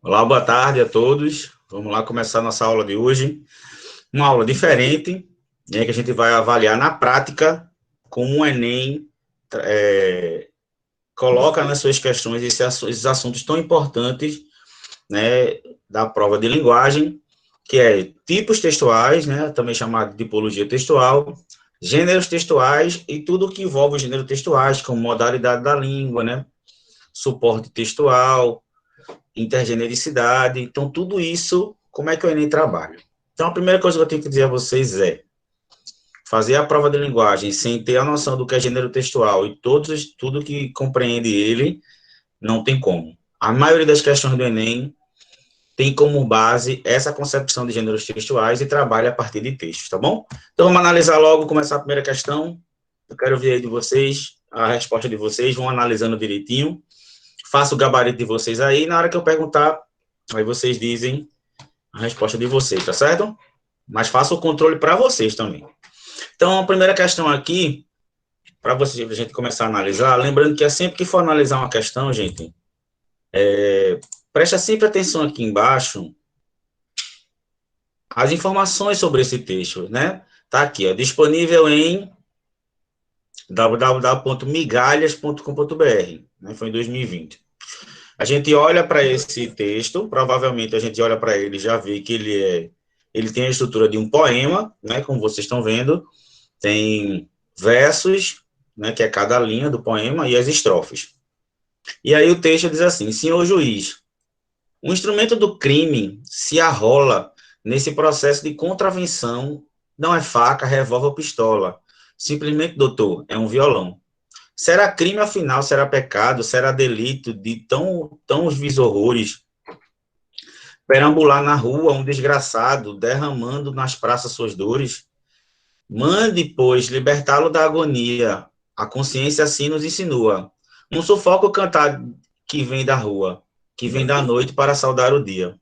Olá, boa tarde a todos. Vamos lá começar nossa aula de hoje. Uma aula diferente, né, que a gente vai avaliar na prática como o Enem coloca nas suas questões esses assuntos tão importantes, né, da prova de linguagem, que é tipos textuais, né, também chamado de tipologia textual, gêneros textuais e tudo que envolve os gêneros textuais, como modalidade da língua, né, suporte textual, intergenericidade. Então, tudo isso, como é que o Enem trabalha? Então, a primeira coisa que eu tenho que dizer a vocês é fazer a prova de linguagem sem ter a noção do que é gênero textual e tudo que compreende ele, não tem como. A maioria das questões do Enem tem como base essa concepção de gêneros textuais e trabalha a partir de textos, tá bom? Então, vamos analisar logo, começar a primeira questão. Eu quero ver aí de vocês, a resposta de vocês, vão analisando direitinho. Faço o gabarito de vocês aí, na hora que eu perguntar, aí vocês dizem a resposta de vocês, tá certo? Mas faça o controle para vocês também. Então, a primeira questão aqui, para a gente começar a analisar, lembrando que sempre que for analisar uma questão, gente, presta sempre atenção aqui embaixo as informações sobre esse texto, né? Tá aqui, ó, disponível em www.migalhas.com.br, né? Foi em 2020. A gente olha para esse texto, provavelmente a gente olha para ele e já vê que ele tem a estrutura de um poema, né? Como vocês estão vendo, tem versos, né? Que é cada linha do poema e as estrofes. E aí o texto diz assim: senhor juiz, o instrumento do crime se arrola nesse processo de contravenção, não é faca, revólver ou pistola. Simplesmente, doutor, é um violão. Será crime, afinal, será pecado, será delito de tão os horrores? Perambular na rua um desgraçado, derramando nas praças suas dores? Mande, pois, libertá-lo da agonia. A consciência assim nos insinua. Um sufoco cantar que vem da rua, que vem da noite para saudar o dia.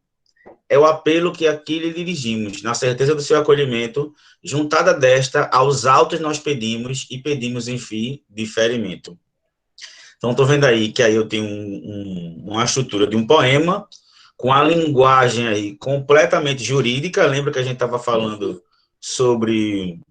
É o apelo que aqui lhe dirigimos, na certeza do seu acolhimento, juntada desta, aos altos nós pedimos, e pedimos, enfim, diferimento. Então, estou vendo aí que aí eu tenho uma estrutura de um poema, com a linguagem aí completamente jurídica. Lembra que a gente estava falando sobre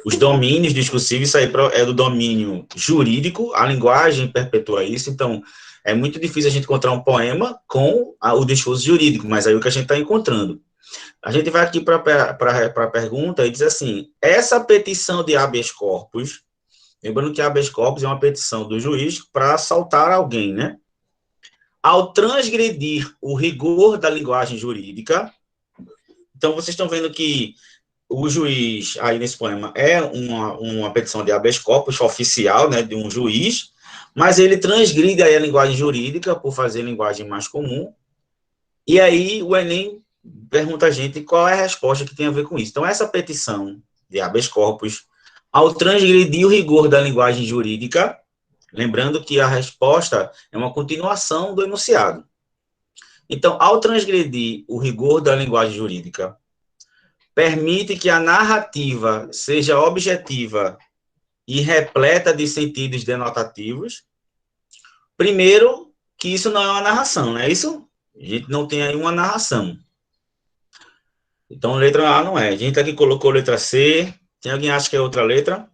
os domínios discursivos, isso aí é do domínio jurídico, a linguagem perpetua isso, então é muito difícil a gente encontrar um poema com o discurso jurídico, mas aí é o que a gente está encontrando. A gente vai aqui para a pergunta e diz assim: essa petição de habeas corpus, lembrando que habeas corpus é uma petição do juiz para assaltar alguém, né? Ao transgredir o rigor da linguagem jurídica, então vocês estão vendo que o juiz, aí nesse poema, é uma petição de habeas corpus oficial, né, de um juiz, mas ele transgride aí a linguagem jurídica por fazer linguagem mais comum, e aí o Enem pergunta a gente qual é a resposta que tem a ver com isso. Então, essa petição de habeas corpus, ao transgredir o rigor da linguagem jurídica, lembrando que a resposta é uma continuação do enunciado. Então, ao transgredir o rigor da linguagem jurídica, permite que a narrativa seja objetiva e repleta de sentidos denotativos. Primeiro, que isso não é uma narração, não é isso? A gente não tem aí uma narração. Então, letra A não é. A gente aqui colocou letra C. Tem alguém que acha que é outra letra?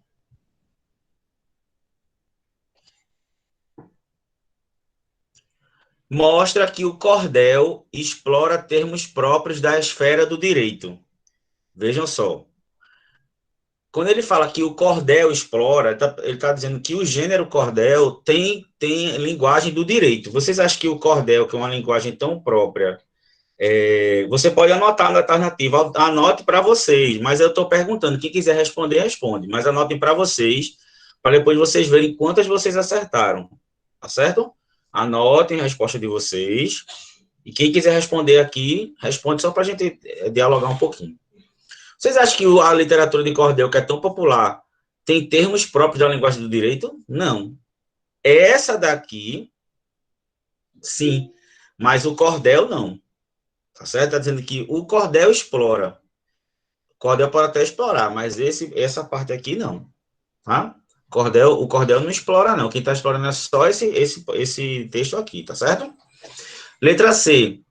Mostra que o cordel explora termos próprios da esfera do direito. Vejam só. Quando ele fala que o cordel explora, ele está dizendo que o gênero cordel tem linguagem do direito. Vocês acham que o cordel, que é uma linguagem tão própria, você pode anotar na alternativa, anote para vocês, mas eu estou perguntando, quem quiser responder, responde, mas anotem para vocês, para depois vocês verem quantas vocês acertaram, tá certo? Anotem a resposta de vocês, e quem quiser responder aqui, responde só para a gente dialogar um pouquinho. Vocês acham que a literatura de cordel, que é tão popular, tem termos próprios da linguagem do direito? Não. Essa daqui, sim, mas o cordel não. Tá certo? Está dizendo que o cordel explora. O cordel pode até explorar, mas essa parte aqui não. Tá? O cordel não explora, não. Quem está explorando é só esse texto aqui, tá certo? Letra C.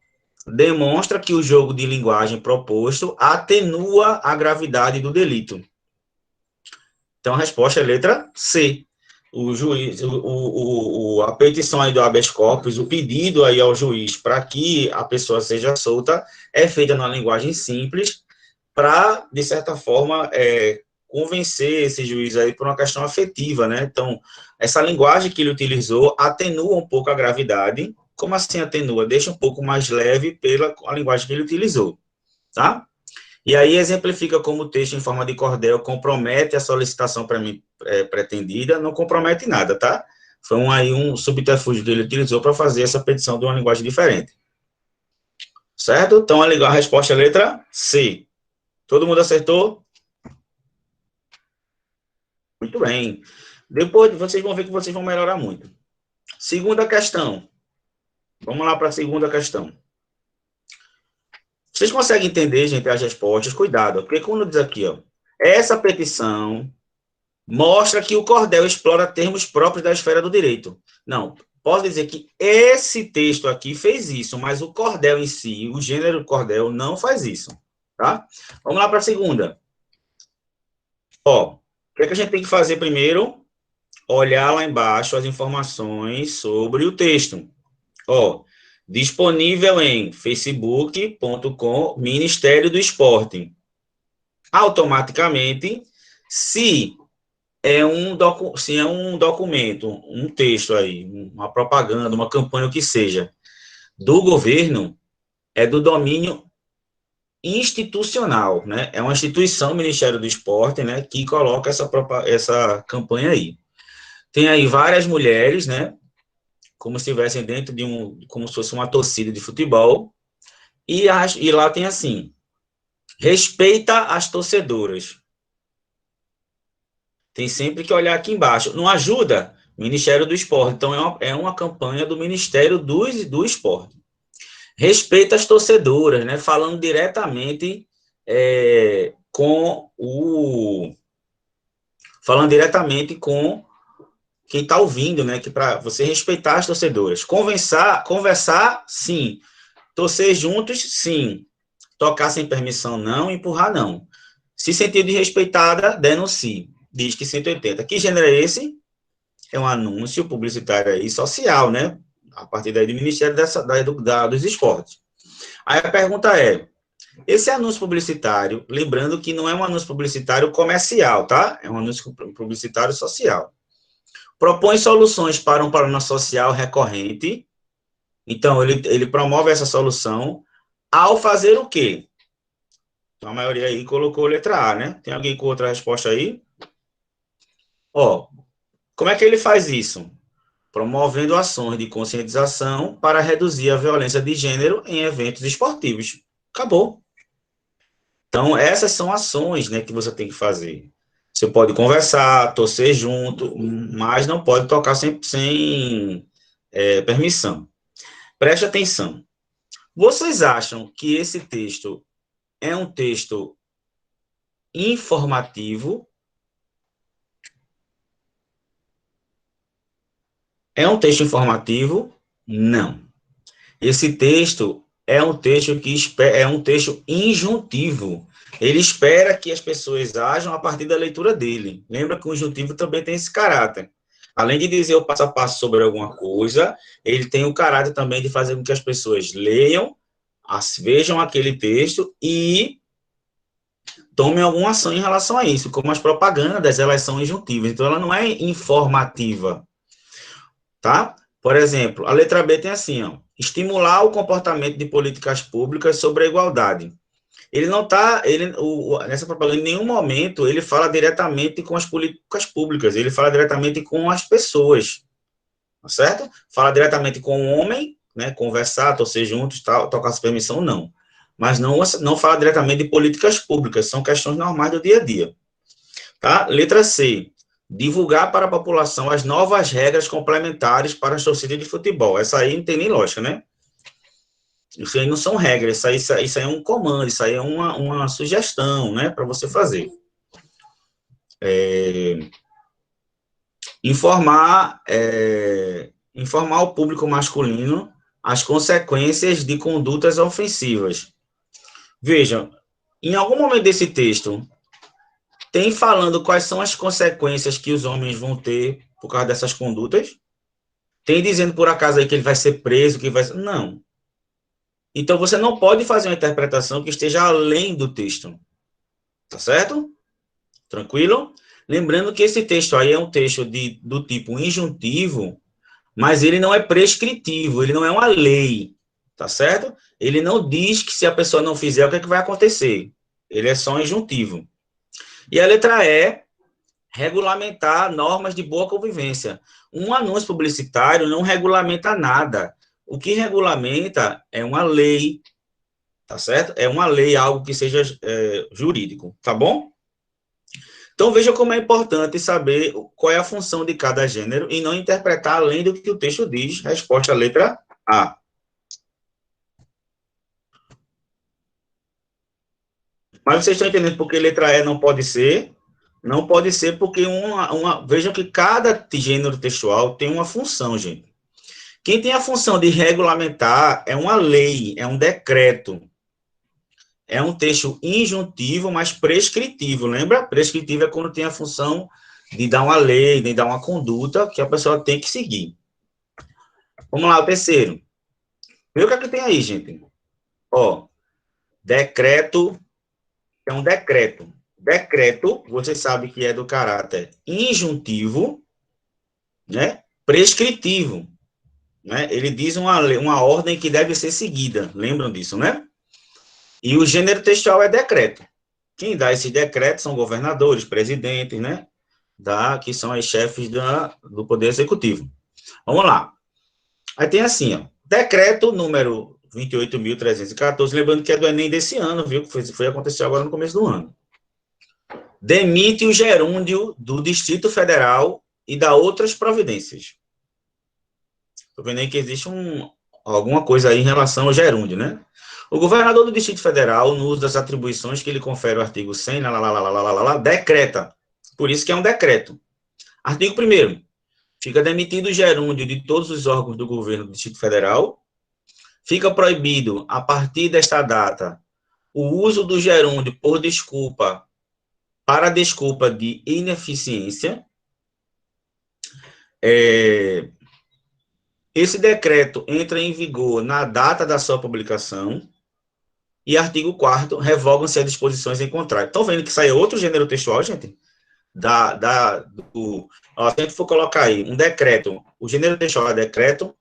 Demonstra que o jogo de linguagem proposto atenua a gravidade do delito. Então, a resposta é letra C. O juiz, a petição aí do habeas corpus, o pedido aí ao juiz para que a pessoa seja solta é feita numa linguagem simples para, de certa forma, convencer esse juiz aí por uma questão afetiva, né? Então, essa linguagem que ele utilizou atenua um pouco a gravidade. Como assim atenua? Deixa um pouco mais leve pela a linguagem que ele utilizou, tá? E aí exemplifica como o texto em forma de cordel compromete a solicitação pretendida, não compromete nada, tá? Foi um subterfúgio que ele utilizou para fazer essa petição de uma linguagem diferente. Certo? Então, a resposta é a letra C. Todo mundo acertou? Muito bem. Depois, vocês vão ver que vocês vão melhorar muito. Segunda questão. Vamos lá para a segunda questão. Vocês conseguem entender, gente, as respostas? Cuidado, porque quando diz aqui, ó, essa petição mostra que o cordel explora termos próprios da esfera do direito. Não, posso dizer que esse texto aqui fez isso, mas o cordel em si, o gênero cordel, não faz isso, tá? Vamos lá para a segunda. Ó, o que é que a gente tem que fazer primeiro? Olhar lá embaixo as informações sobre o texto. Ó, disponível em facebook.com Ministério do Esporte. Automaticamente, se é um documento, um texto aí, uma propaganda, uma campanha, o que seja, do governo, é do domínio institucional, né? É uma instituição, o Ministério do Esporte, né, que coloca essa campanha aí. Tem aí várias mulheres, né, como se estivessem dentro de como se fosse uma torcida de futebol, e lá tem assim, respeita as torcedoras. Tem sempre que olhar aqui embaixo. Não ajuda? Ministério do Esporte. Então, é uma campanha do Ministério do Esporte. Respeita as torcedoras, né? Falando diretamente falando diretamente com quem está ouvindo, né? Que para você respeitar as torcedoras. Conversar, sim. Torcer juntos, sim. Tocar sem permissão, não. Empurrar, não. Se sentir desrespeitada, denuncie. Diz que 180. Que gênero é esse? É um anúncio publicitário aí social, né? A partir daí do Ministério dos Esportes. Aí a pergunta é, esse anúncio publicitário, lembrando que não é um anúncio publicitário comercial, tá? É um anúncio publicitário social. Propõe soluções para um problema social recorrente. Então, ele promove essa solução ao fazer o quê? Então, a maioria aí colocou letra A, né? Tem alguém com outra resposta aí? Ó, como é que ele faz isso? Promovendo ações de conscientização para reduzir a violência de gênero em eventos esportivos. Acabou. Então, essas são ações, né, que você tem que fazer. Você pode conversar, torcer junto, mas não pode tocar sem permissão. Preste atenção. Vocês acham que esse texto é um texto informativo? É um texto informativo? Não. Esse texto é um texto é um texto injuntivo. Ele espera que as pessoas ajam a partir da leitura dele. Lembra que o injuntivo também tem esse caráter. Além de dizer o passo a passo sobre alguma coisa, ele tem o caráter também de fazer com que as pessoas leiam, vejam aquele texto e tomem alguma ação em relação a isso, como as propagandas, elas são injuntivas, então ela não é informativa, tá? Por exemplo, a letra B tem assim, ó, estimular o comportamento de políticas públicas sobre a igualdade. Ele não está, nessa propaganda, em nenhum momento, ele fala diretamente com as políticas públicas, ele fala diretamente com as pessoas, tá certo? Fala diretamente com o homem, né, conversar, torcer juntos, tal, tocar essa permissão, não. Mas não fala diretamente de políticas públicas, são questões normais do dia a dia. Tá? Letra C, divulgar para a população as novas regras complementares para as torcidas de futebol. Essa aí não tem nem lógica, né? Isso aí não são regras, isso aí é um comando, isso aí é uma sugestão, né, para você fazer. Informar o público masculino as consequências de condutas ofensivas. Vejam, em algum momento desse texto, tem falando quais são as consequências que os homens vão ter por causa dessas condutas? Tem dizendo, por acaso, aí que ele vai ser preso, que vai... Não. Então, você não pode fazer uma interpretação que esteja além do texto. Tá certo? Tranquilo? Lembrando que esse texto aí é um texto do tipo injuntivo, mas ele não é prescritivo, ele não é uma lei, tá certo? Ele não diz que se a pessoa não fizer, o que é que vai acontecer. Ele é só um injuntivo. E a letra E, regulamentar normas de boa convivência. Um anúncio publicitário não regulamenta nada. O que regulamenta é uma lei, tá certo? É uma lei, algo que seja jurídico, tá bom? Então, veja como é importante saber qual é a função de cada gênero e não interpretar além do que o texto diz. Resposta à letra A. Mas vocês estão entendendo por que letra E não pode ser? Não pode ser porque vejam que cada gênero textual tem uma função, gente. Quem tem a função de regulamentar é uma lei, é um decreto. É um texto injuntivo, mas prescritivo, lembra? Prescritivo é quando tem a função de dar uma lei, de dar uma conduta que a pessoa tem que seguir. Vamos lá, o terceiro. Vê o que é que tem aí, gente. Ó, decreto é um decreto. Decreto, você sabe que é do caráter injuntivo, né? Prescritivo, né? Ele diz uma ordem que deve ser seguida. Lembram disso, né? E o gênero textual é decreto. Quem dá esses decretos são governadores, presidentes, né? Que são os chefes do Poder Executivo. Vamos lá. Aí tem assim, ó, decreto número 28.314, lembrando que é do Enem desse ano, viu? Que foi acontecer agora no começo do ano. Demite o gerúndio do Distrito Federal e dá outras providências. Estou vendo aí que existe alguma coisa aí em relação ao gerúndio, né? O governador do Distrito Federal, no uso das atribuições que lhe confere o artigo 100, decreta. Por isso que é um decreto. Artigo 1º. Fica demitido o gerúndio de todos os órgãos do governo do Distrito Federal. Fica proibido, a partir desta data, o uso do gerúndio para desculpa de ineficiência. Esse decreto entra em vigor na data da sua publicação. E artigo 4º, revogam-se as disposições em contrato. Estão vendo que sai outro gênero textual, gente? Se a gente for colocar aí um decreto, o gênero textual é decreto,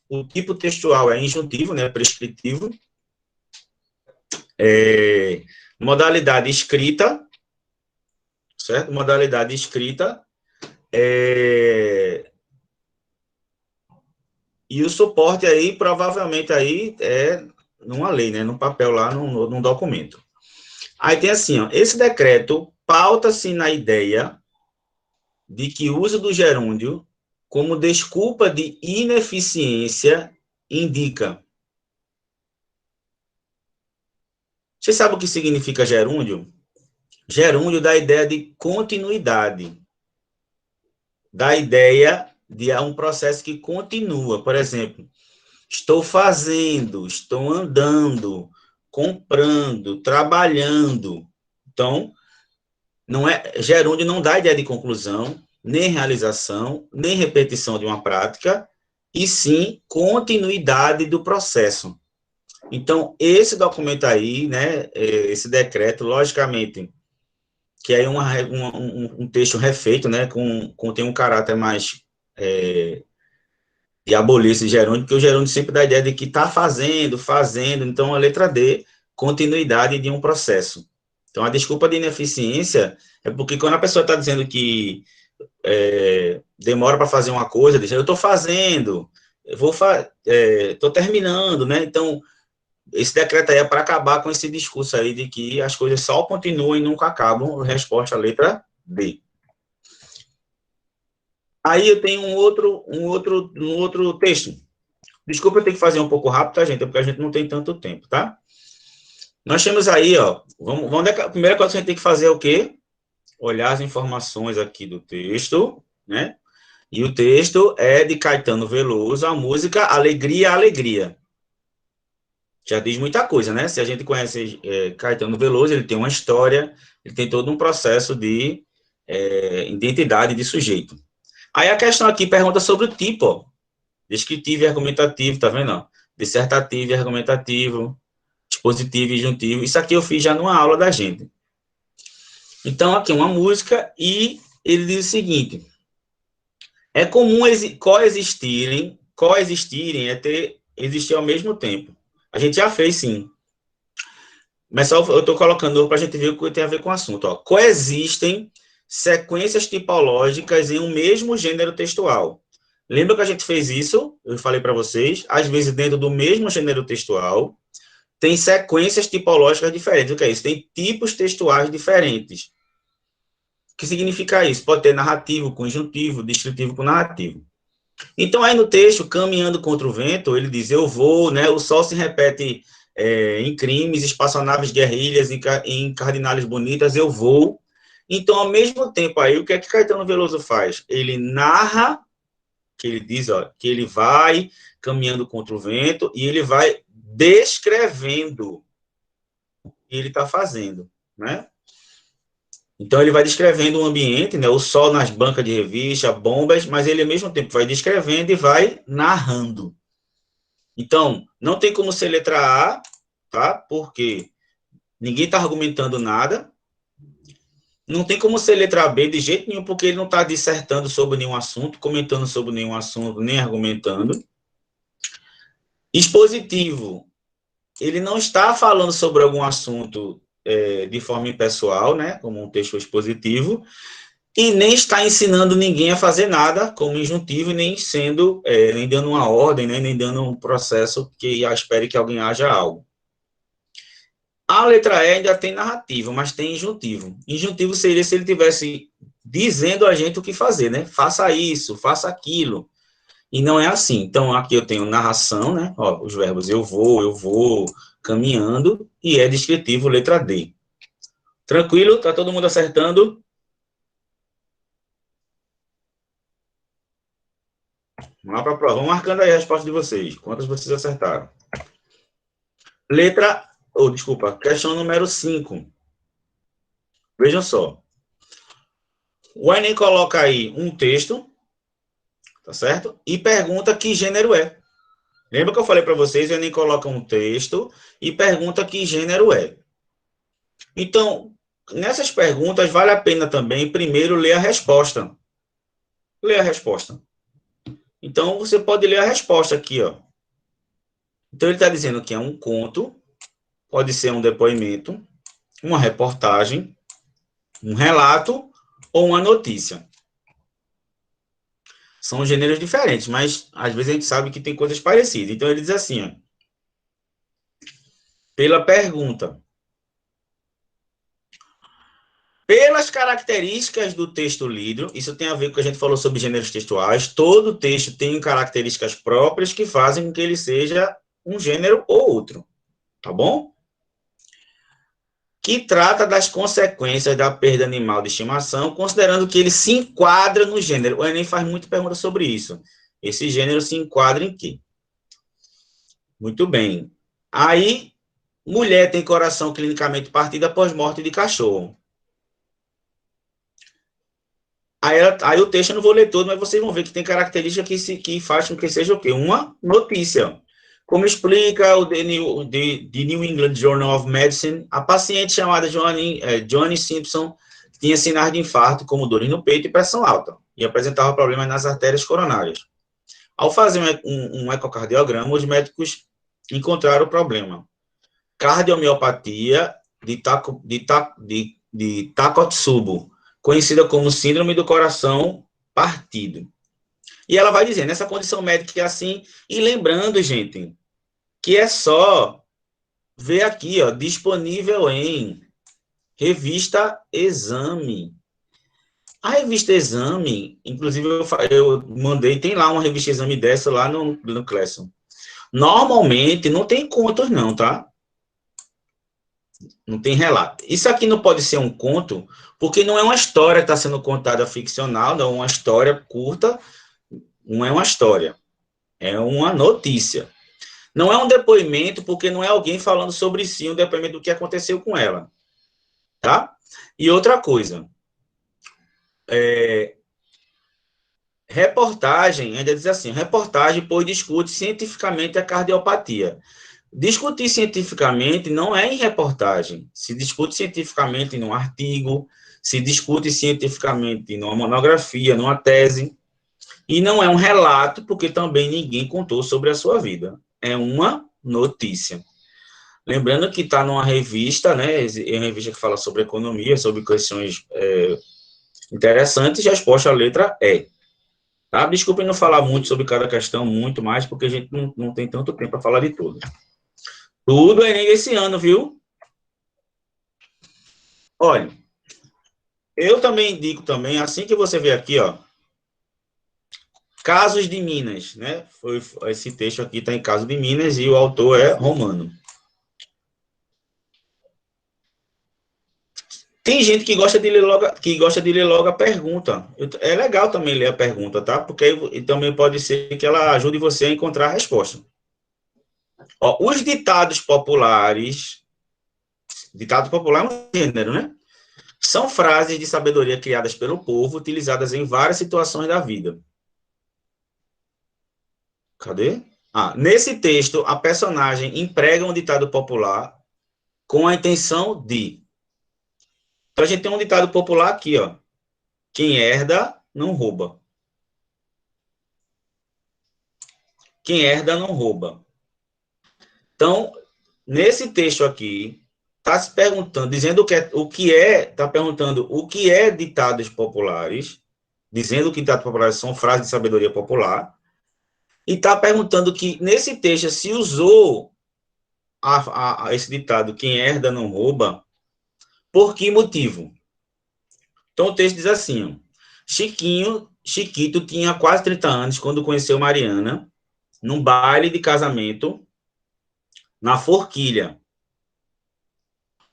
o tipo textual é injuntivo, né, prescritivo, modalidade escrita, certo? Modalidade escrita, e o suporte aí, provavelmente aí, é numa lei, né, no papel lá, num documento. Aí tem assim, ó, esse decreto pauta-se na ideia de que o uso do gerúndio como desculpa de ineficiência indica. Você sabe o que significa gerúndio? Gerúndio dá a ideia de continuidade, dá a ideia de um processo que continua. Por exemplo, estou fazendo, estou andando, comprando, trabalhando. Então, gerúndio não dá ideia de conclusão, nem realização, nem repetição de uma prática, e sim continuidade do processo. Então, esse documento aí, né, esse decreto, logicamente, que é um texto refeito, né, tem um caráter mais de abolir esse gerúndio, porque o gerúndio sempre dá a ideia de que está fazendo, então a letra D, continuidade de um processo. Então, a desculpa de ineficiência é porque quando a pessoa está dizendo que demora para fazer uma coisa, diz, eu estou fazendo, estou terminando, né? Então, esse decreto aí é para acabar com esse discurso aí de que as coisas só continuam e nunca acabam. Resposta à letra D. Aí eu tenho um outro texto. Desculpa, eu tenho que fazer um pouco rápido, tá, gente? É porque a gente não tem tanto tempo, tá? Nós temos aí, ó, a primeira coisa que a gente tem que fazer é o quê? Olhar as informações aqui do texto, né? E o texto é de Caetano Veloso, a música Alegria, Alegria. Já diz muita coisa, né? Se a gente conhece Caetano Veloso, ele tem uma história, ele tem todo um processo de identidade de sujeito. Aí a questão aqui pergunta sobre o tipo, ó. Descritivo e argumentativo, tá vendo? Ó? Dissertativo e argumentativo, dispositivo e juntivo. Isso aqui eu fiz já numa aula da gente. Então, aqui uma música e ele diz o seguinte: é comum coexistirem existir ao mesmo tempo. A gente já fez, sim. Mas só eu estou colocando para a gente ver o que tem a ver com o assunto. Ó. Coexistem sequências tipológicas em um mesmo gênero textual. Lembra que a gente fez isso? Eu falei para vocês. Às vezes, dentro do mesmo gênero textual, tem sequências tipológicas diferentes. O que é isso? Tem tipos textuais diferentes. O que significa isso? Pode ter narrativo, conjuntivo, descritivo com narrativo. Então, aí no texto, Caminhando contra o Vento, ele diz, eu vou, né? O sol se repete em crimes, espaçonaves guerrilhas, em cardinales bonitas, eu vou. Então, ao mesmo tempo aí, o que é que Caetano Veloso faz? Ele narra, que ele diz, ó, que ele vai caminhando contra o vento e ele vai descrevendo o que ele está fazendo, né? Então, ele vai descrevendo o ambiente, né? O sol nas bancas de revista, bombas, mas ele, ao mesmo tempo, vai descrevendo e vai narrando. Então, não tem como ser letra A, tá? Porque ninguém está argumentando nada. Não tem como ser letra B de jeito nenhum, porque ele não está dissertando sobre nenhum assunto, comentando sobre nenhum assunto, nem argumentando. Expositivo, ele não está falando sobre algum assunto de forma impessoal, né? Como um texto expositivo, e nem está ensinando ninguém a fazer nada como injuntivo, nem sendo, nem dando uma ordem, né? Nem dando um processo que espere que alguém haja algo. A letra E ainda tem narrativa, mas tem injuntivo. Injuntivo seria se ele tivesse dizendo a gente o que fazer, né? Faça isso, faça aquilo. E não é assim. Então, aqui eu tenho narração, né? Ó, os verbos eu vou, caminhando, e é descritivo, letra D. Tranquilo? Tá todo mundo acertando? Vamos lá para a prova. Vamos marcando aí a resposta de vocês. Quantas vocês acertaram? Desculpa, questão número 5. Vejam só. O Enem coloca aí um texto, tá certo? E pergunta que gênero é. Lembra que eu falei para vocês, o Enem coloca um texto e pergunta que gênero é. Então, nessas perguntas, vale a pena também, primeiro, ler a resposta. Ler a resposta. Então, você pode ler a resposta aqui, ó. Então, ele está dizendo que é um conto, pode ser um depoimento, uma reportagem, um relato ou uma notícia. São gêneros diferentes, mas às vezes a gente sabe que tem coisas parecidas. Então, ele diz assim, ó, pela pergunta. Pelas características do texto lido, isso tem a ver com o que a gente falou sobre gêneros textuais, todo texto tem características próprias que fazem com que ele seja um gênero ou outro, tá bom? Que trata das consequências da perda animal de estimação, considerando que ele se enquadra no gênero. O Enem faz muita pergunta sobre isso. Esse gênero se enquadra em quê? Muito bem. Aí, mulher tem coração clinicamente partido após morte de cachorro. Aí o texto eu não vou ler todo, mas vocês vão ver que tem características que faz com que seja o quê? Uma notícia. Como explica o The New England Journal of Medicine, a paciente chamada Johnny Simpson tinha sinais de infarto, como dor no peito e pressão alta, e apresentava problemas nas artérias coronárias. Ao fazer um ecocardiograma, os médicos encontraram o problema. Cardiomiopatia de Takotsubo, conhecida como síndrome do coração partido. E ela vai dizer, nessa condição médica é assim, e lembrando, gente, que é só ver aqui, ó, disponível em revista Exame. A revista Exame, inclusive eu mandei, tem lá uma revista Exame dessa lá no Classon. Normalmente não tem contos não, tá? Não tem relato. Isso aqui não pode ser um conto, porque não é uma história que está sendo contada ficcional, não é uma história curta, não é uma história, é uma notícia. Não é um depoimento, porque não é alguém falando sobre si, um depoimento do que aconteceu com ela, tá? E outra coisa, reportagem, ainda diz assim, reportagem, pois discute cientificamente a cardiopatia. Discutir cientificamente não é em reportagem, se discute cientificamente num artigo, se discute cientificamente numa monografia, numa tese, e não é um relato, porque também ninguém contou sobre a sua vida. É uma notícia. Lembrando que está numa revista, né? É uma revista que fala sobre economia, sobre questões interessantes, e a resposta à letra é. Tá? Desculpem não falar muito sobre cada questão, muito mais, porque a gente não tem tanto tempo para falar de tudo. Tudo é Enem esse ano, viu? Olha, eu também indico também, assim que você vê aqui, ó, Casos de Minas, né? Esse texto aqui está em Caso de Minas e o autor é romano. Tem gente que gosta de ler logo a pergunta. É legal também ler a pergunta, tá? Porque aí também pode ser que ela ajude você a encontrar a resposta. Ó, os ditados populares, ditado popular é um gênero, né? São frases de sabedoria criadas pelo povo, utilizadas em várias situações da vida. Cadê? Nesse texto, a personagem emprega um ditado popular com a intenção de. Então, a gente tem um ditado popular aqui, ó. Quem herda, não rouba. Quem herda, não rouba. Então, nesse texto aqui, está se perguntando, dizendo está perguntando o que é ditados populares, dizendo que ditados populares são frases de sabedoria popular, e está perguntando que nesse texto se usou esse ditado, quem herda não rouba, por que motivo? Então o texto diz assim, ó, Chiquito tinha quase 30 anos quando conheceu Mariana, num baile de casamento, na Forquilha,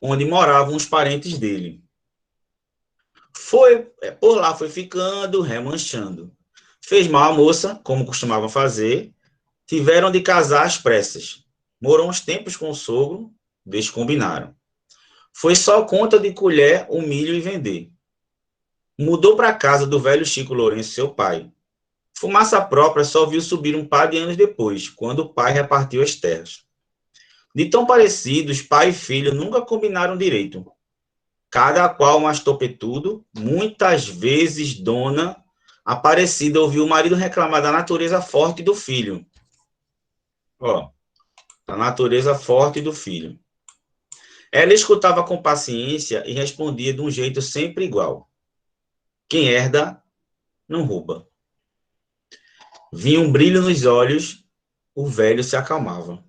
onde moravam os parentes dele. Por lá foi ficando, remanchando. Fez mal à moça, como costumava fazer, tiveram de casar às pressas. Morou uns tempos com o sogro, descombinaram. Foi só conta de colher o milho e vender. Mudou para casa do velho Chico Lourenço, seu pai. Fumaça própria só viu subir um par de anos depois, quando o pai repartiu as terras. De tão parecidos, pai e filho nunca combinaram direito. Cada qual mais topetudo, muitas vezes dona Aparecida ouviu o marido reclamar da natureza forte do filho. Ó, da natureza forte do filho. Ela escutava com paciência e respondia de um jeito sempre igual. Quem herda, não rouba. Vinha um brilho nos olhos, o velho se acalmava.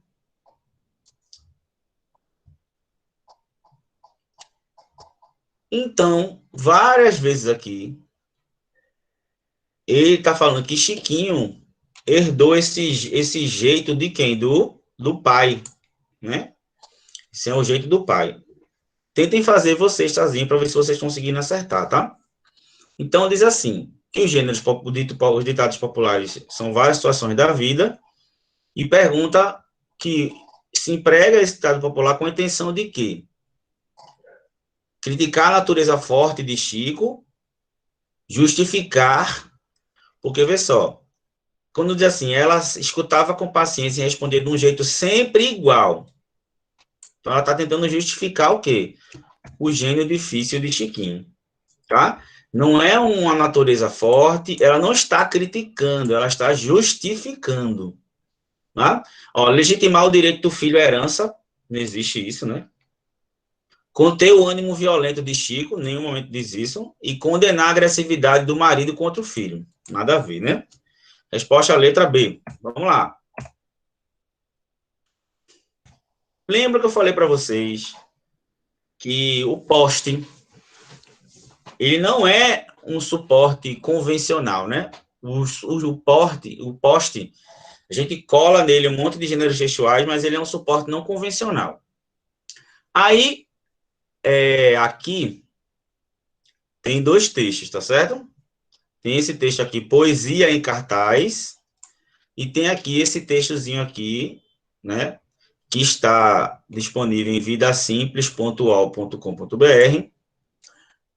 Então, várias vezes aqui, ele está falando que Chiquinho herdou esse jeito de quem? Do pai, né? Esse é o jeito do pai. Tentem fazer vocês sozinhos para ver se vocês estão conseguindo acertar, tá? Então, diz assim, que os gêneros, os ditados populares são várias situações da vida e pergunta que se emprega esse ditado popular com a intenção de quê? Criticar a natureza forte de Chico, justificar, porque, vê só, quando diz assim, ela escutava com paciência e respondia de um jeito sempre igual. Então, ela está tentando justificar o quê? O gênio difícil de Chiquinho, tá? Não é uma natureza forte, ela não está criticando, ela está justificando, tá? Ó, legitimar o direito do filho à herança, não existe isso, né? Conter o ânimo violento de Chico, em nenhum momento diz isso, e condenar a agressividade do marido contra o filho. Nada a ver, né? Resposta à letra B. Vamos lá. Lembra que eu falei para vocês que o poste, ele não é um suporte convencional, né? O poste, a gente cola nele um monte de gêneros textuais, mas ele é um suporte não convencional. Aí, aqui, tem dois textos, tá certo? Tem esse texto aqui, Poesia em Cartaz, e tem aqui esse textozinho aqui, né, que está disponível em vidasimples.ual.com.br,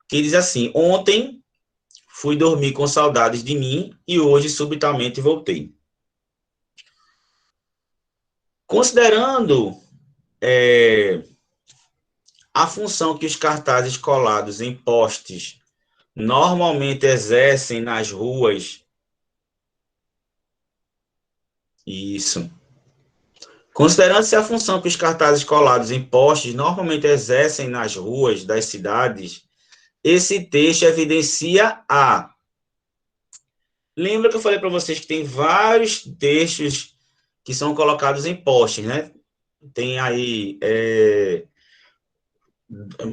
que diz assim: ontem fui dormir com saudades de mim e hoje subitamente voltei. Considerando a função que os cartazes colados em postes normalmente exercem nas ruas, isso. Considerando-se a função que os cartazes colados em postes normalmente exercem nas ruas das cidades, esse texto evidencia a... Lembra que eu falei para vocês que tem vários textos que são colocados em postes, né? Tem aí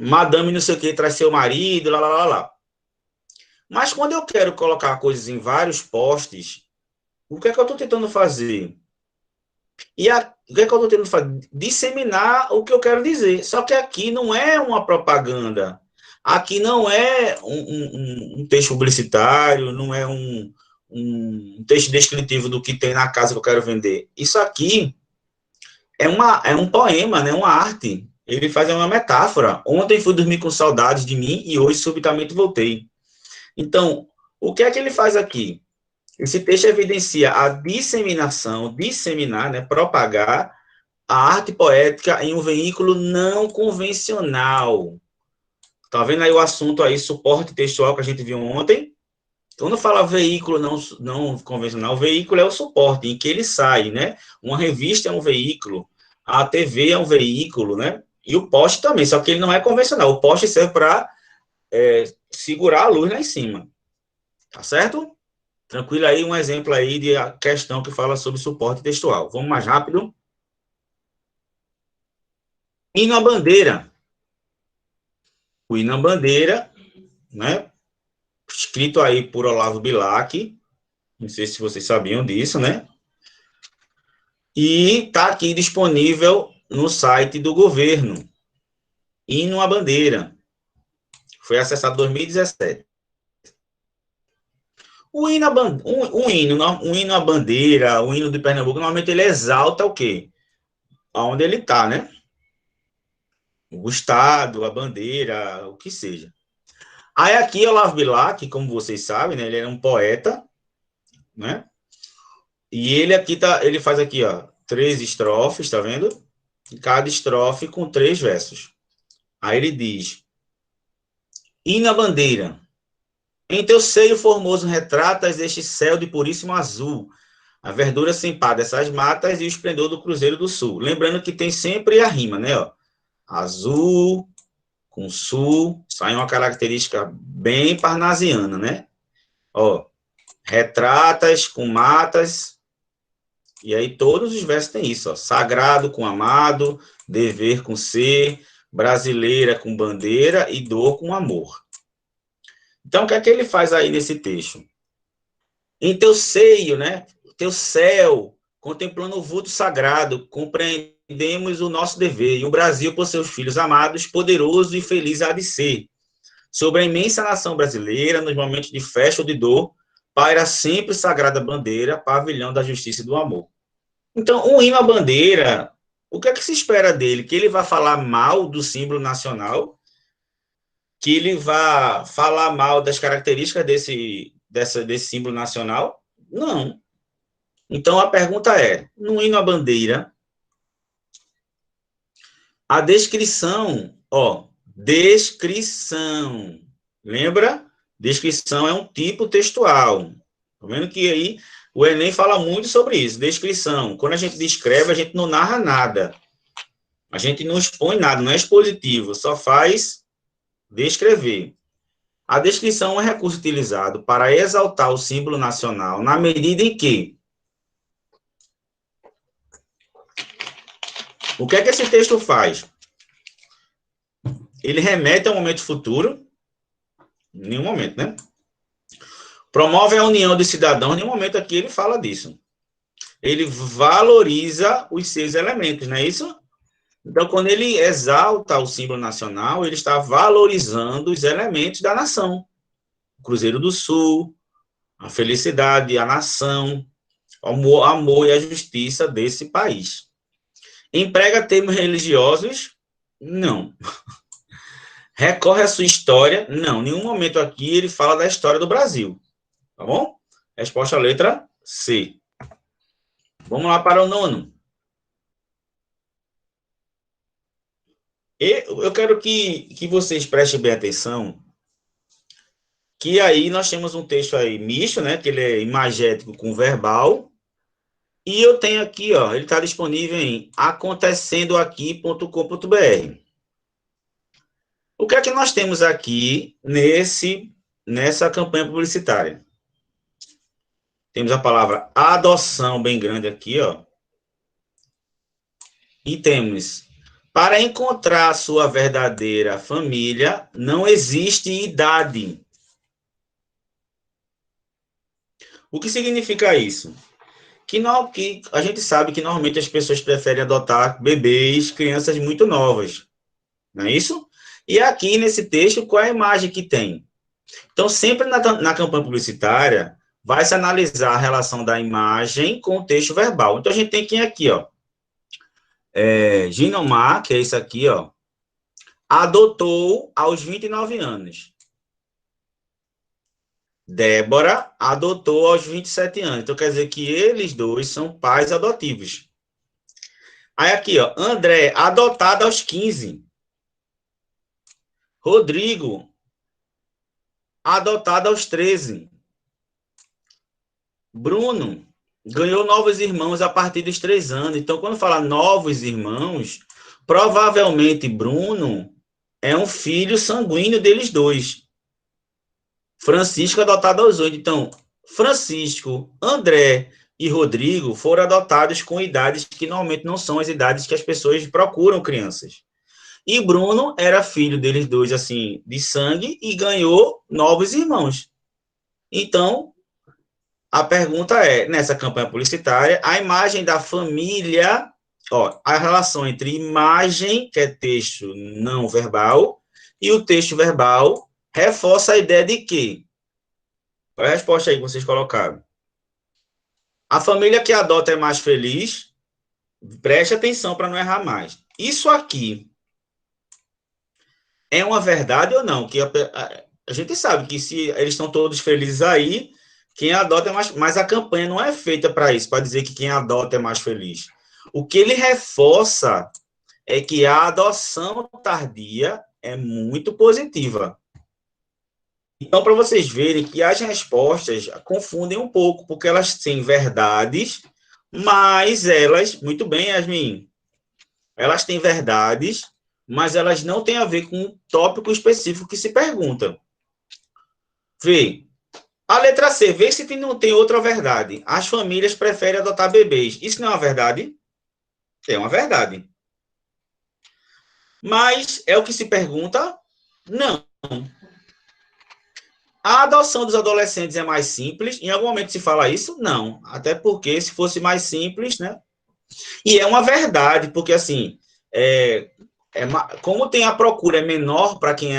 Madame não sei o que traz seu marido, lá, lá, lá, lá. Mas quando eu quero colocar coisas em vários postes, o que é que eu estou tentando fazer? O que é que eu estou tentando fazer? Disseminar o que eu quero dizer. Só que aqui não é uma propaganda. Aqui não é um texto publicitário, não é um texto descritivo do que tem na casa que eu quero vender. Isso aqui é um poema, né? Uma arte. Ele faz uma metáfora. Ontem fui dormir com saudades de mim e hoje subitamente voltei. Então, o que é que ele faz aqui? Esse texto evidencia a disseminação, disseminar, né, propagar a arte poética em um veículo não convencional. Tá vendo aí o assunto aí, suporte textual que a gente viu ontem? Quando fala veículo não convencional, o veículo é o suporte em que ele sai, né? Uma revista é um veículo, a TV é um veículo, né? E o poste também, só que ele não é convencional. O poste serve para segurar a luz lá em cima. Tá certo? Tranquilo aí, um exemplo aí de questão que fala sobre suporte textual. Vamos mais rápido. Hino à bandeira. O hino à bandeira, né? Escrito aí por Olavo Bilac. Não sei se vocês sabiam disso, né? E está aqui disponível no site do governo. Hino à bandeira. Foi acessado em 2017. O hino, um hino à bandeira, o hino de Pernambuco, normalmente ele exalta o quê? Aonde ele está, né? O Estado, a bandeira, o que seja. Aí aqui, Olavo Bilac, como vocês sabem, né, ele era um poeta, né? E ele aqui ele faz aqui, ó, 3 estrofes, tá vendo? E cada estrofe com 3 versos. Aí ele diz: hino à bandeira. Em teu seio formoso retratas este céu de puríssimo azul, a verdura sem pá dessas matas e o esplendor do Cruzeiro do Sul. Lembrando que tem sempre a rima, né? Ó. Azul com sul, sai uma característica bem parnasiana, né? Ó, retratas com matas, e aí todos os versos têm isso, ó. Sagrado com amado, dever com ser, brasileira com bandeira e dor com amor. Então, o que é que ele faz aí nesse texto? Em teu seio, né? Teu céu, contemplando o vulto sagrado, compreendemos o nosso dever, e o Brasil, por seus filhos amados, poderoso e feliz há de ser. Sobre a imensa nação brasileira, nos momentos de festa ou de dor, paira sempre sagrada bandeira, pavilhão da justiça e do amor. Então, um hino à bandeira, o que é que se espera dele? Que ele vai falar mal do símbolo nacional? Que ele vai falar mal das características desse símbolo nacional? Não. Então, a pergunta é, no hino à bandeira, a descrição, ó, descrição, lembra? Descrição é um tipo textual. Tá vendo que aí o Enem fala muito sobre isso, descrição. Quando a gente descreve, a gente não narra nada. A gente não expõe nada, não é expositivo, só faz descrever. A descrição é um recurso utilizado para exaltar o símbolo nacional na medida em que o que é que esse texto faz? Ele remete ao momento futuro, em nenhum momento, né? Promove a união dos cidadãos, em nenhum momento aqui ele fala disso. Ele valoriza os seus elementos, não é isso? Então, quando ele exalta o símbolo nacional, ele está valorizando os elementos da nação. O Cruzeiro do Sul, a felicidade, a nação, o amor e a justiça desse país. Emprega termos religiosos? Não. Recorre à sua história? Não. Em nenhum momento aqui ele fala da história do Brasil. Tá bom? Resposta à letra C. Vamos lá para o nono. Eu quero que vocês prestem bem atenção, que aí nós temos um texto aí misto, né? Que ele é imagético com verbal. E eu tenho aqui, ó, ele está disponível em acontecendoaqui.com.br. O que é que nós temos aqui nessa campanha publicitária? Temos a palavra adoção bem grande aqui, ó. E temos, para encontrar sua verdadeira família, não existe idade. O que significa isso? Que a gente sabe que normalmente as pessoas preferem adotar bebês, crianças muito novas. Não é isso? E aqui nesse texto, qual é a imagem que tem? Então, sempre na campanha publicitária, vai se analisar a relação da imagem com o texto verbal. Então, a gente tem quem aqui, ó. Ginomar, que é isso aqui, ó, adotou aos 29 anos. Débora adotou aos 27 anos. Então, quer dizer que eles dois são pais adotivos. Aí aqui, ó, André, adotado aos 15. Rodrigo, adotado aos 13. Bruno ganhou novos irmãos a partir dos 3 anos. Então, quando fala novos irmãos, provavelmente Bruno é um filho sanguíneo deles dois. Francisco adotado aos 8. Então, Francisco, André e Rodrigo foram adotados com idades que normalmente não são as idades que as pessoas procuram crianças. E Bruno era filho deles dois, assim, de sangue, e ganhou novos irmãos. Então, a pergunta é, nessa campanha publicitária, a imagem da família, ó, a relação entre imagem, que é texto não verbal, e o texto verbal, reforça a ideia de que? Qual é a resposta aí que vocês colocaram? A família que adota é mais feliz? Preste atenção para não errar mais. Isso aqui é uma verdade ou não? Que a gente sabe que se eles estão todos felizes aí, quem adota é mais... Mas a campanha não é feita para isso, para dizer que quem adota é mais feliz. O que ele reforça é que a adoção tardia é muito positiva. Então, para vocês verem que as respostas confundem um pouco, porque elas têm verdades, mas elas, muito bem, Yasmin, elas têm verdades, mas elas não têm a ver com um tópico específico que se pergunta. Vê, a letra C, vê se não tem outra verdade. As famílias preferem adotar bebês. Isso não é uma verdade? É uma verdade. Mas é o que se pergunta? Não. A adoção dos adolescentes é mais simples? Em algum momento se fala isso? Não. Até porque, se fosse mais simples, né? E é uma verdade, porque, assim, como tem a procura é menor para quem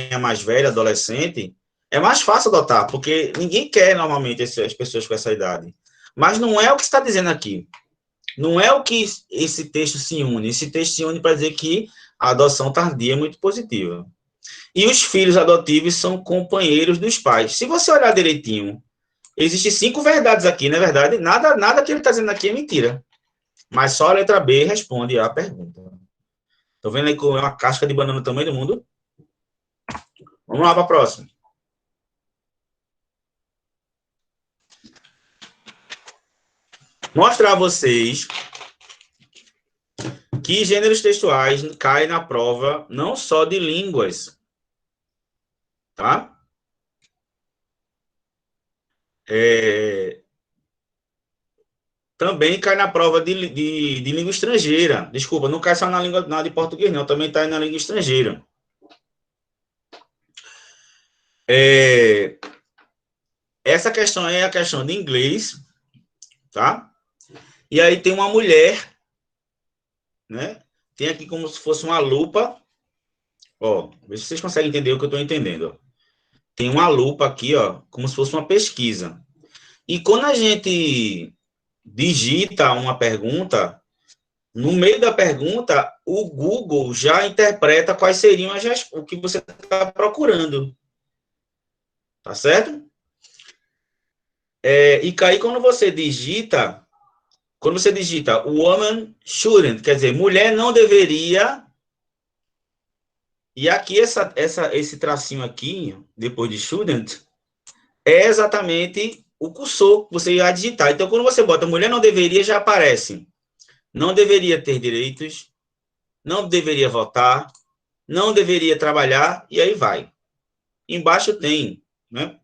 é mais velho, adolescente, é mais fácil adotar, porque ninguém quer, normalmente, as pessoas com essa idade. Mas não é o que está dizendo aqui. Não é o que esse texto se une. Esse texto se une para dizer que a adoção tardia é muito positiva. E os filhos adotivos são companheiros dos pais. Se você olhar direitinho, existem 5 verdades aqui, não é verdade? Nada que ele está dizendo aqui é mentira. Mas só a letra B responde a pergunta. Estão vendo aí como é uma casca de banana do tamanho do mundo? Vamos lá para a próxima. Mostrar a vocês que gêneros textuais caem na prova não só de línguas, tá? Também cai na prova de língua estrangeira. Desculpa, não cai só na de português, não. Também está na língua estrangeira. Essa questão é a questão de inglês, tá? E aí tem uma mulher, né? Tem aqui como se fosse uma lupa. Ó, vê se vocês conseguem entender o que eu estou entendendo. tem uma lupa aqui, ó, como se fosse uma pesquisa. E quando a gente digita uma pergunta, no meio da pergunta, o Google já interpreta quais seriam o que você está procurando. Tá certo? E aí, quando você digita woman shouldn't, quer dizer, mulher não deveria. E aqui, esse tracinho aqui, depois de shouldn't, é exatamente o cursor que você ia digitar. Então, quando você bota mulher não deveria, já aparece. Não deveria ter direitos, não deveria votar, não deveria trabalhar, e aí vai. Embaixo tem, né?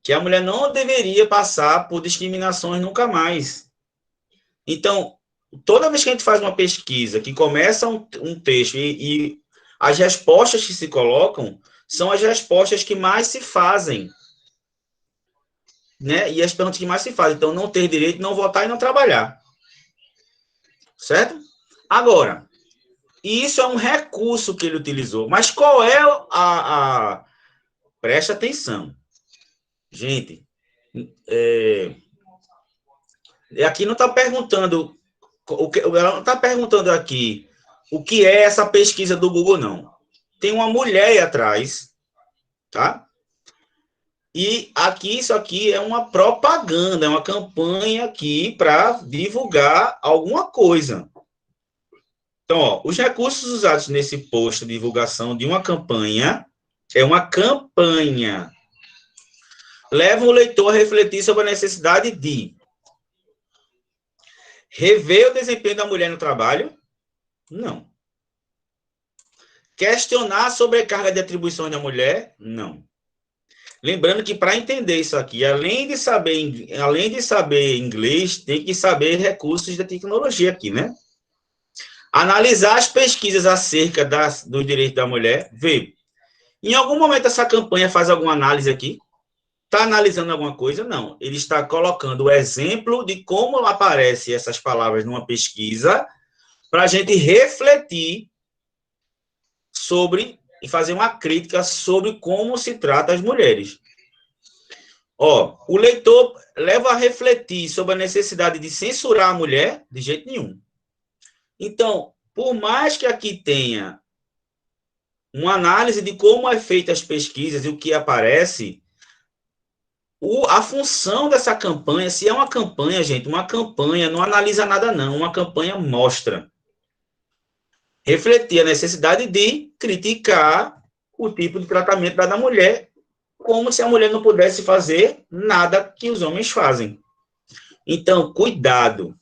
Que a mulher não deveria passar por discriminações nunca mais. Então, toda vez que a gente faz uma pesquisa que começa um texto e as respostas que se colocam são as respostas que mais se fazem, né? E as perguntas que mais se fazem. Então, não ter direito, não votar e não trabalhar. Certo? Agora, isso é um recurso que ele utilizou. Mas qual é Presta atenção. Gente, aqui não está perguntando... Ela não está perguntando aqui o que é essa pesquisa do Google, não. Tem uma mulher aí atrás, tá? E aqui, isso aqui é uma propaganda, é uma campanha aqui para divulgar alguma coisa. Então, ó, os recursos usados nesse post de divulgação de uma campanha é uma campanha. Levam o leitor a refletir sobre a necessidade de rever o desempenho da mulher no trabalho? Não. Questionar a sobrecarga de atribuições da mulher? Não. Lembrando que para entender isso aqui, além de saber inglês, tem que saber recursos da tecnologia aqui, né? Analisar as pesquisas acerca do direito da mulher, ver. Em algum momento essa campanha faz alguma análise aqui? Está analisando alguma coisa? Não. Ele está colocando o exemplo de como aparecem essas palavras numa pesquisa para a gente refletir sobre e fazer uma crítica sobre como se trata as mulheres. Ó, o leitor leva a refletir sobre a necessidade de censurar a mulher? De jeito nenhum. Então, por mais que aqui tenha uma análise de como é feita as pesquisas e o que aparece, a função dessa campanha, se é uma campanha, gente, uma campanha não analisa nada não, uma campanha mostra. Refletir a necessidade de criticar o tipo de tratamento da mulher, como se a mulher não pudesse fazer nada que os homens fazem. Então, cuidado.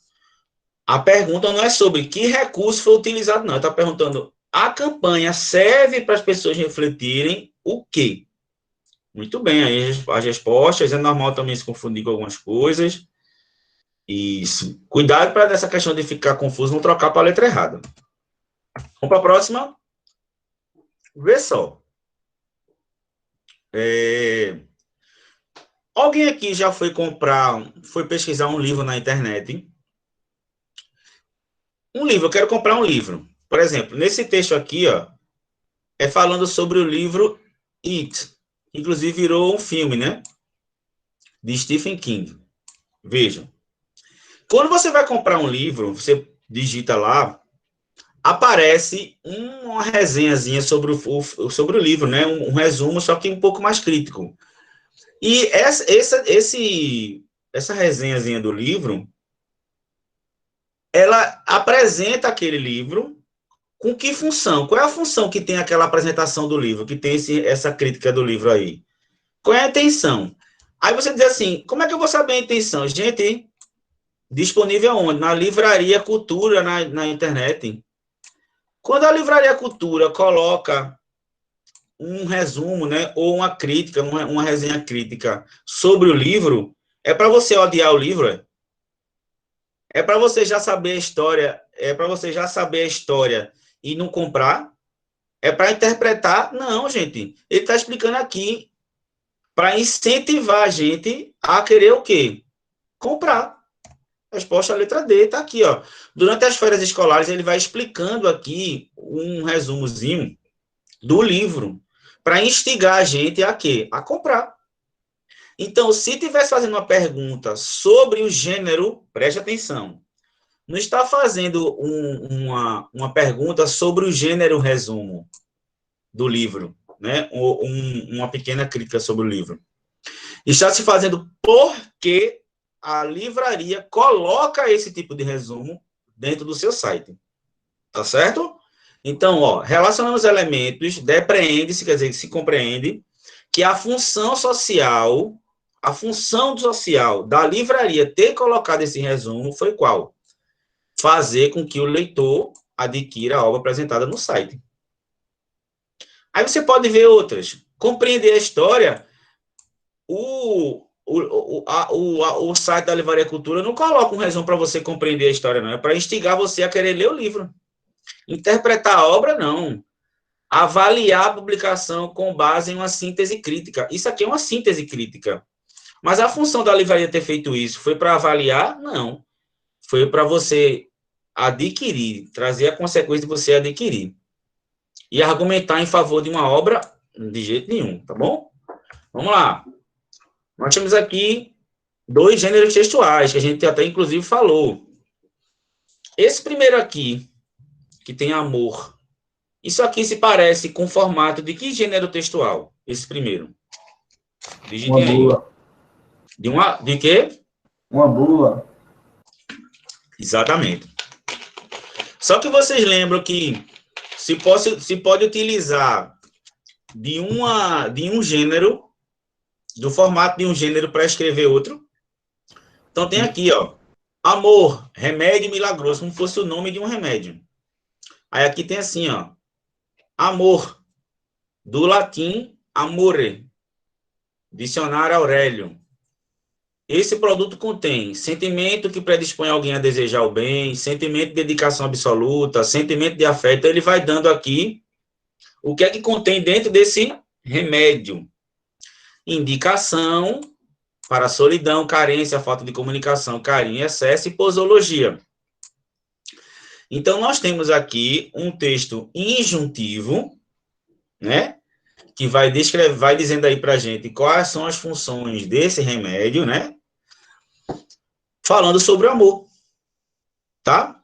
A pergunta não é sobre que recurso foi utilizado, não. Está perguntando, a campanha serve para as pessoas refletirem o quê? Muito bem, aí as respostas, é normal também se confundir com algumas coisas. Isso. Cuidado para essa questão de ficar confuso, não trocar para a letra errada. Vamos para a próxima. Vê só. Alguém aqui já foi pesquisar um livro na internet? Um livro, eu quero comprar um livro. Por exemplo, nesse texto aqui, ó, é falando sobre o livro It. Inclusive virou um filme, né? De Stephen King. Vejam. Quando você vai comprar um livro, você digita lá, aparece uma resenhazinha sobre o livro, né? Um resumo, só que um pouco mais crítico. E essa resenhazinha do livro, ela apresenta aquele livro com que função? Qual é a função que tem aquela apresentação do livro, que tem essa crítica do livro aí? Qual é a intenção? Aí você diz assim, como é que eu vou saber a intenção? Gente, disponível onde? Na Livraria Cultura, na internet. Quando a Livraria Cultura coloca um resumo, né, ou uma crítica, uma resenha crítica sobre o livro, é para você odiar o livro? É para você já saber a história? É para você já saber a história e não comprar? É para interpretar? Não, gente. Ele está explicando aqui para incentivar a gente a querer o quê? Comprar. Resposta à letra D, está aqui, ó. Durante as férias escolares, ele vai explicando aqui um resumozinho do livro, para instigar a gente a quê? A comprar. Então, se estivesse fazendo uma pergunta sobre o gênero, preste atenção, não está fazendo uma pergunta sobre o gênero resumo do livro, né? Ou uma pequena crítica sobre o livro. Está se fazendo porque a livraria coloca esse tipo de resumo dentro do seu site. Tá certo? Então, ó, relacionando os elementos, depreende-se, quer dizer, se compreende que a função social da livraria ter colocado esse resumo foi qual? Fazer com que o leitor adquira a obra apresentada no site. Aí você pode ver outras. Compreender a história, o site da Livraria Cultura não coloca um resumo para você compreender a história, não. É para instigar você a querer ler o livro. Interpretar a obra, não. Avaliar a publicação com base em uma síntese crítica. Isso aqui é uma síntese crítica. Mas a função da livraria ter feito isso foi para avaliar? Não. Foi para você adquirir, trazer a consequência de você adquirir. E argumentar em favor de uma obra, de jeito nenhum, tá bom? Vamos lá. Nós temos aqui 2 gêneros textuais, que a gente até inclusive falou. Esse primeiro aqui, que tem amor, isso aqui se parece com o formato de que gênero textual? Esse primeiro. Digitem Uma bula. Aí. De quê? Uma bula. Exatamente. Só que vocês lembram que se pode utilizar de um gênero, do formato de um gênero para escrever outro. Então tem aqui, ó, amor, remédio milagroso, como fosse o nome de um remédio. Aí aqui tem assim, ó, amor, do latim amore, dicionário Aurélio. Esse produto contém sentimento que predispõe alguém a desejar o bem, sentimento de dedicação absoluta, sentimento de afeto. Então, ele vai dando aqui o que é que contém dentro desse remédio. Indicação para solidão, carência, falta de comunicação, carinho, excesso e posologia. Então, nós temos aqui um texto injuntivo, né? Que vai dizendo aí para a gente quais são as funções desse remédio, né? Falando sobre o amor, tá?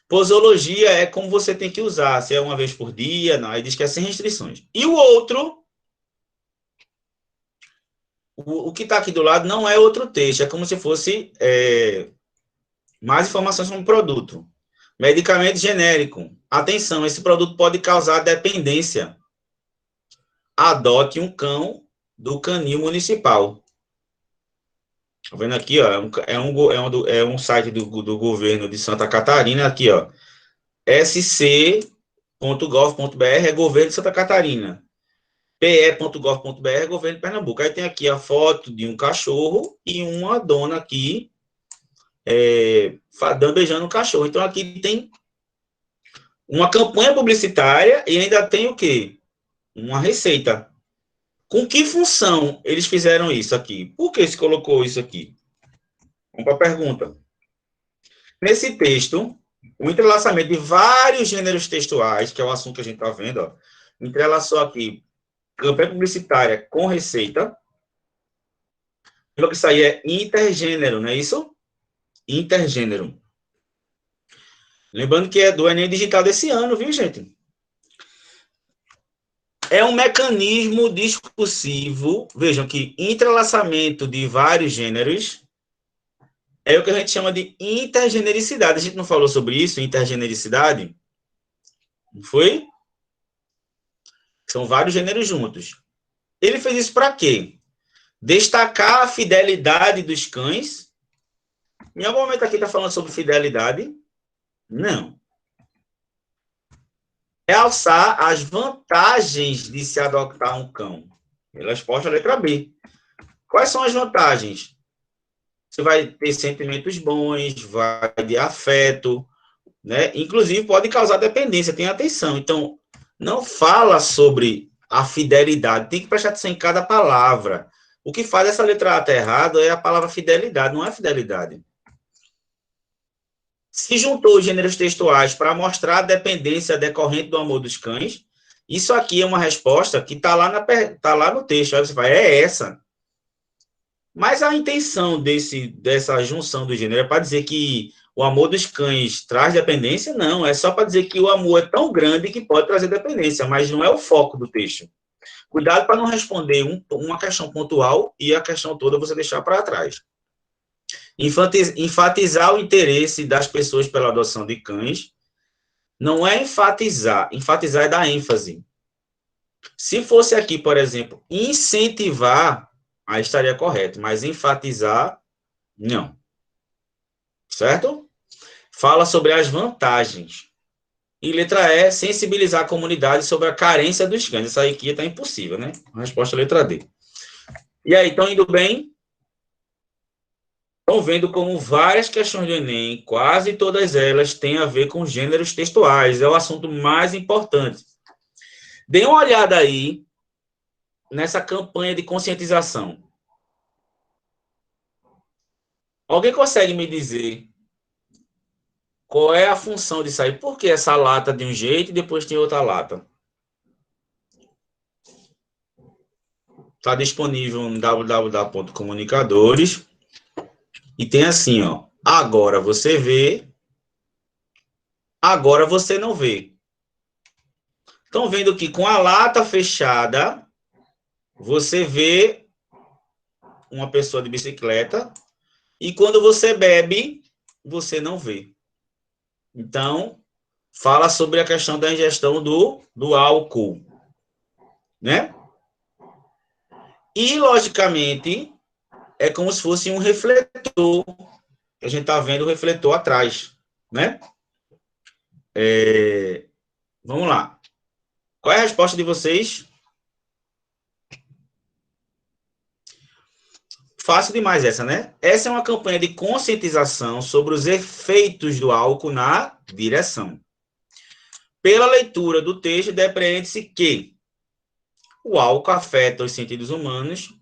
Posologia é como você tem que usar, se é uma vez por dia, não, aí diz que é sem restrições. E o outro, o que está aqui do lado não é outro texto, é como se fosse mais informações sobre o produto. Medicamento genérico. Atenção, esse produto pode causar dependência. Adote um cão do canil municipal. Tá vendo aqui, ó, é um site do governo de Santa Catarina, aqui, ó, sc.gov.br é governo de Santa Catarina, pe.gov.br é governo de Pernambuco. Aí tem aqui a foto de um cachorro e uma dona aqui beijando um cachorro. Então, aqui tem uma campanha publicitária e ainda tem o quê? Uma receita. Com que função eles fizeram isso aqui? Por que se colocou isso aqui? Vamos para a pergunta. Nesse texto, o entrelaçamento de vários gêneros textuais, que é o assunto que a gente está vendo, ó, entrelaçou aqui campanha publicitária com receita. Lembra que isso aí é intergênero, não é isso? Intergênero. Lembrando que é do Enem Digital desse ano, viu, gente? É um mecanismo discursivo, vejam que entrelaçamento de vários gêneros é o que a gente chama de intergenericidade. A gente não falou sobre isso, intergenericidade? Não foi? São vários gêneros juntos. Ele fez isso para quê? Destacar a fidelidade dos cães. Em algum momento aqui está falando sobre fidelidade? Não. Realçar as vantagens de se adotar um cão. Resposta à letra B. Quais são as vantagens? Você vai ter sentimentos bons, vai ter afeto, né? Inclusive pode causar dependência, tenha atenção. Então, não fala sobre a fidelidade, tem que prestar atenção em cada palavra. O que faz essa letra A estar errada é a palavra fidelidade, não é fidelidade. Se juntou os gêneros textuais para mostrar a dependência decorrente do amor dos cães, Isso aqui é uma resposta que está lá no texto. Aí você fala, é essa. Mas a intenção dessa junção do gênero é para dizer que o amor dos cães traz dependência? Não, é só para dizer que o amor é tão grande que pode trazer dependência, mas não é o foco do texto. Cuidado para não responder uma questão pontual e a questão toda você deixar para trás. Enfatizar o interesse das pessoas pela adoção de cães não é enfatizar. Enfatizar é dar ênfase. Se fosse aqui, por exemplo, incentivar, aí estaria correto, mas enfatizar, não. Certo? Fala sobre as vantagens. E letra E, sensibilizar a comunidade sobre a carência dos cães. Essa aqui está impossível, né? A resposta é letra D. E aí, estão indo bem? Estão vendo como várias questões do Enem, quase todas elas, têm a ver com gêneros textuais. É o assunto mais importante. Dê uma olhada aí nessa campanha de conscientização. Alguém consegue me dizer qual é a função disso aí? Por que essa lata de um jeito e depois tem outra lata? Está disponível no www.comunicadores. E tem assim, ó. Agora você vê, agora você não vê. Estão vendo que com a lata fechada, você vê uma pessoa de bicicleta e quando você bebe, você não vê. Então, fala sobre a questão da ingestão do álcool, né? E, logicamente, é como se fosse um refletor, que a gente está vendo o refletor atrás, né? Vamos lá. Qual é a resposta de vocês? Fácil demais essa, né? Essa é uma campanha de conscientização sobre os efeitos do álcool na direção. Pela leitura do texto, depreende-se que o álcool afeta os sentidos humanos,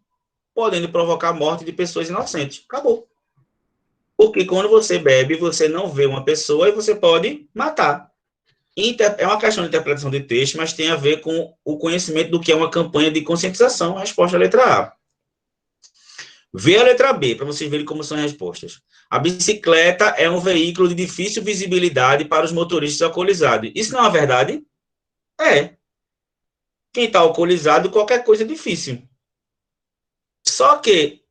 podendo provocar a morte de pessoas inocentes. Acabou. Porque quando você bebe, você não vê uma pessoa e você pode matar. É uma questão de interpretação de texto, mas tem a ver com o conhecimento do que é uma campanha de conscientização. A resposta é a letra A. Vê a letra B, para vocês verem como são as respostas. A bicicleta é um veículo de difícil visibilidade para os motoristas alcoolizados. Isso não é verdade? É. Quem está alcoolizado, qualquer coisa é difícil. Só que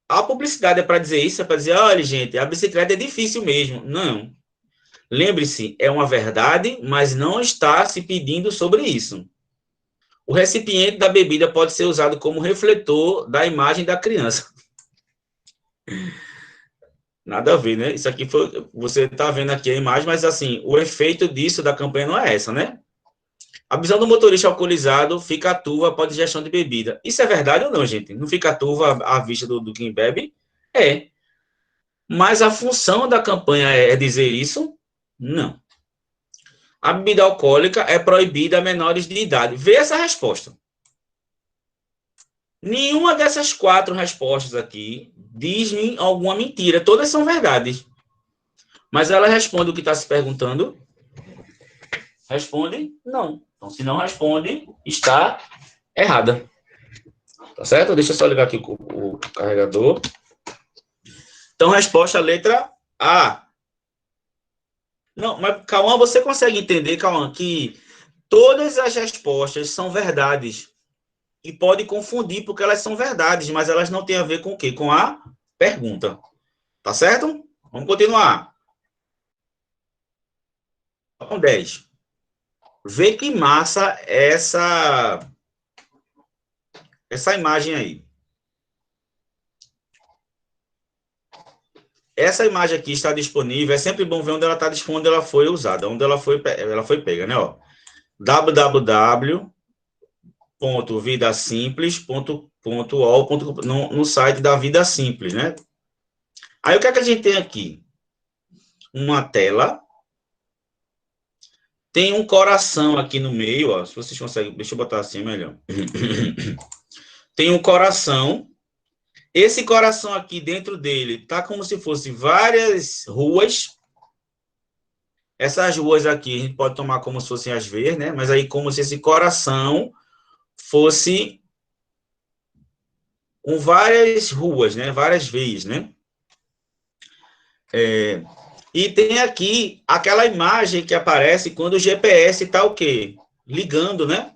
a publicidade é para dizer isso, é para dizer, olha, gente, a bicicleta é difícil mesmo. Não. Lembre-se, é uma verdade, mas não está se pedindo sobre isso. O recipiente da bebida pode ser usado como refletor da imagem da criança. Nada a ver, né? Isso aqui foi. Você está vendo aqui a imagem, mas assim, o efeito disso da campanha não é essa, né? A visão do motorista alcoolizado fica turva após ingestão de bebida. Isso é verdade ou não, gente? Não fica turva à vista do quem bebe? É. Mas a função da campanha é dizer isso? Não. A bebida alcoólica é proibida a menores de idade. Vê essa resposta. Nenhuma dessas 4 respostas aqui diz-me alguma mentira. Todas são verdades. Mas ela responde o que está se perguntando? Responde não. Então, se não responde, está errada. Tá certo? Deixa eu só ligar aqui o carregador. Então, resposta letra A. Não, mas, Cauã, você consegue entender, Cauã, que todas as respostas são verdades. E pode confundir porque elas são verdades, mas elas não têm a ver com o quê? Com a pergunta. Tá certo? Vamos continuar. Com 10. Vê que massa essa imagem aí. Essa imagem aqui está disponível. É sempre bom ver onde ela está disponível, onde ela foi usada, onde ela foi pega, né? Ó. www.vidasimples.ol no site da Vida Simples, né? Aí o que é que a gente tem aqui? Uma tela. Tem um coração aqui no meio, ó. Se vocês conseguem, deixa eu botar assim melhor. Tem um coração. Esse coração aqui dentro dele tá como se fosse várias ruas. Essas ruas aqui, a gente pode tomar como se fossem as Vs, né? Mas aí como se esse coração fosse com várias ruas, né? Várias Vs, né? E tem aqui aquela imagem que aparece quando o GPS está o quê? Ligando, né?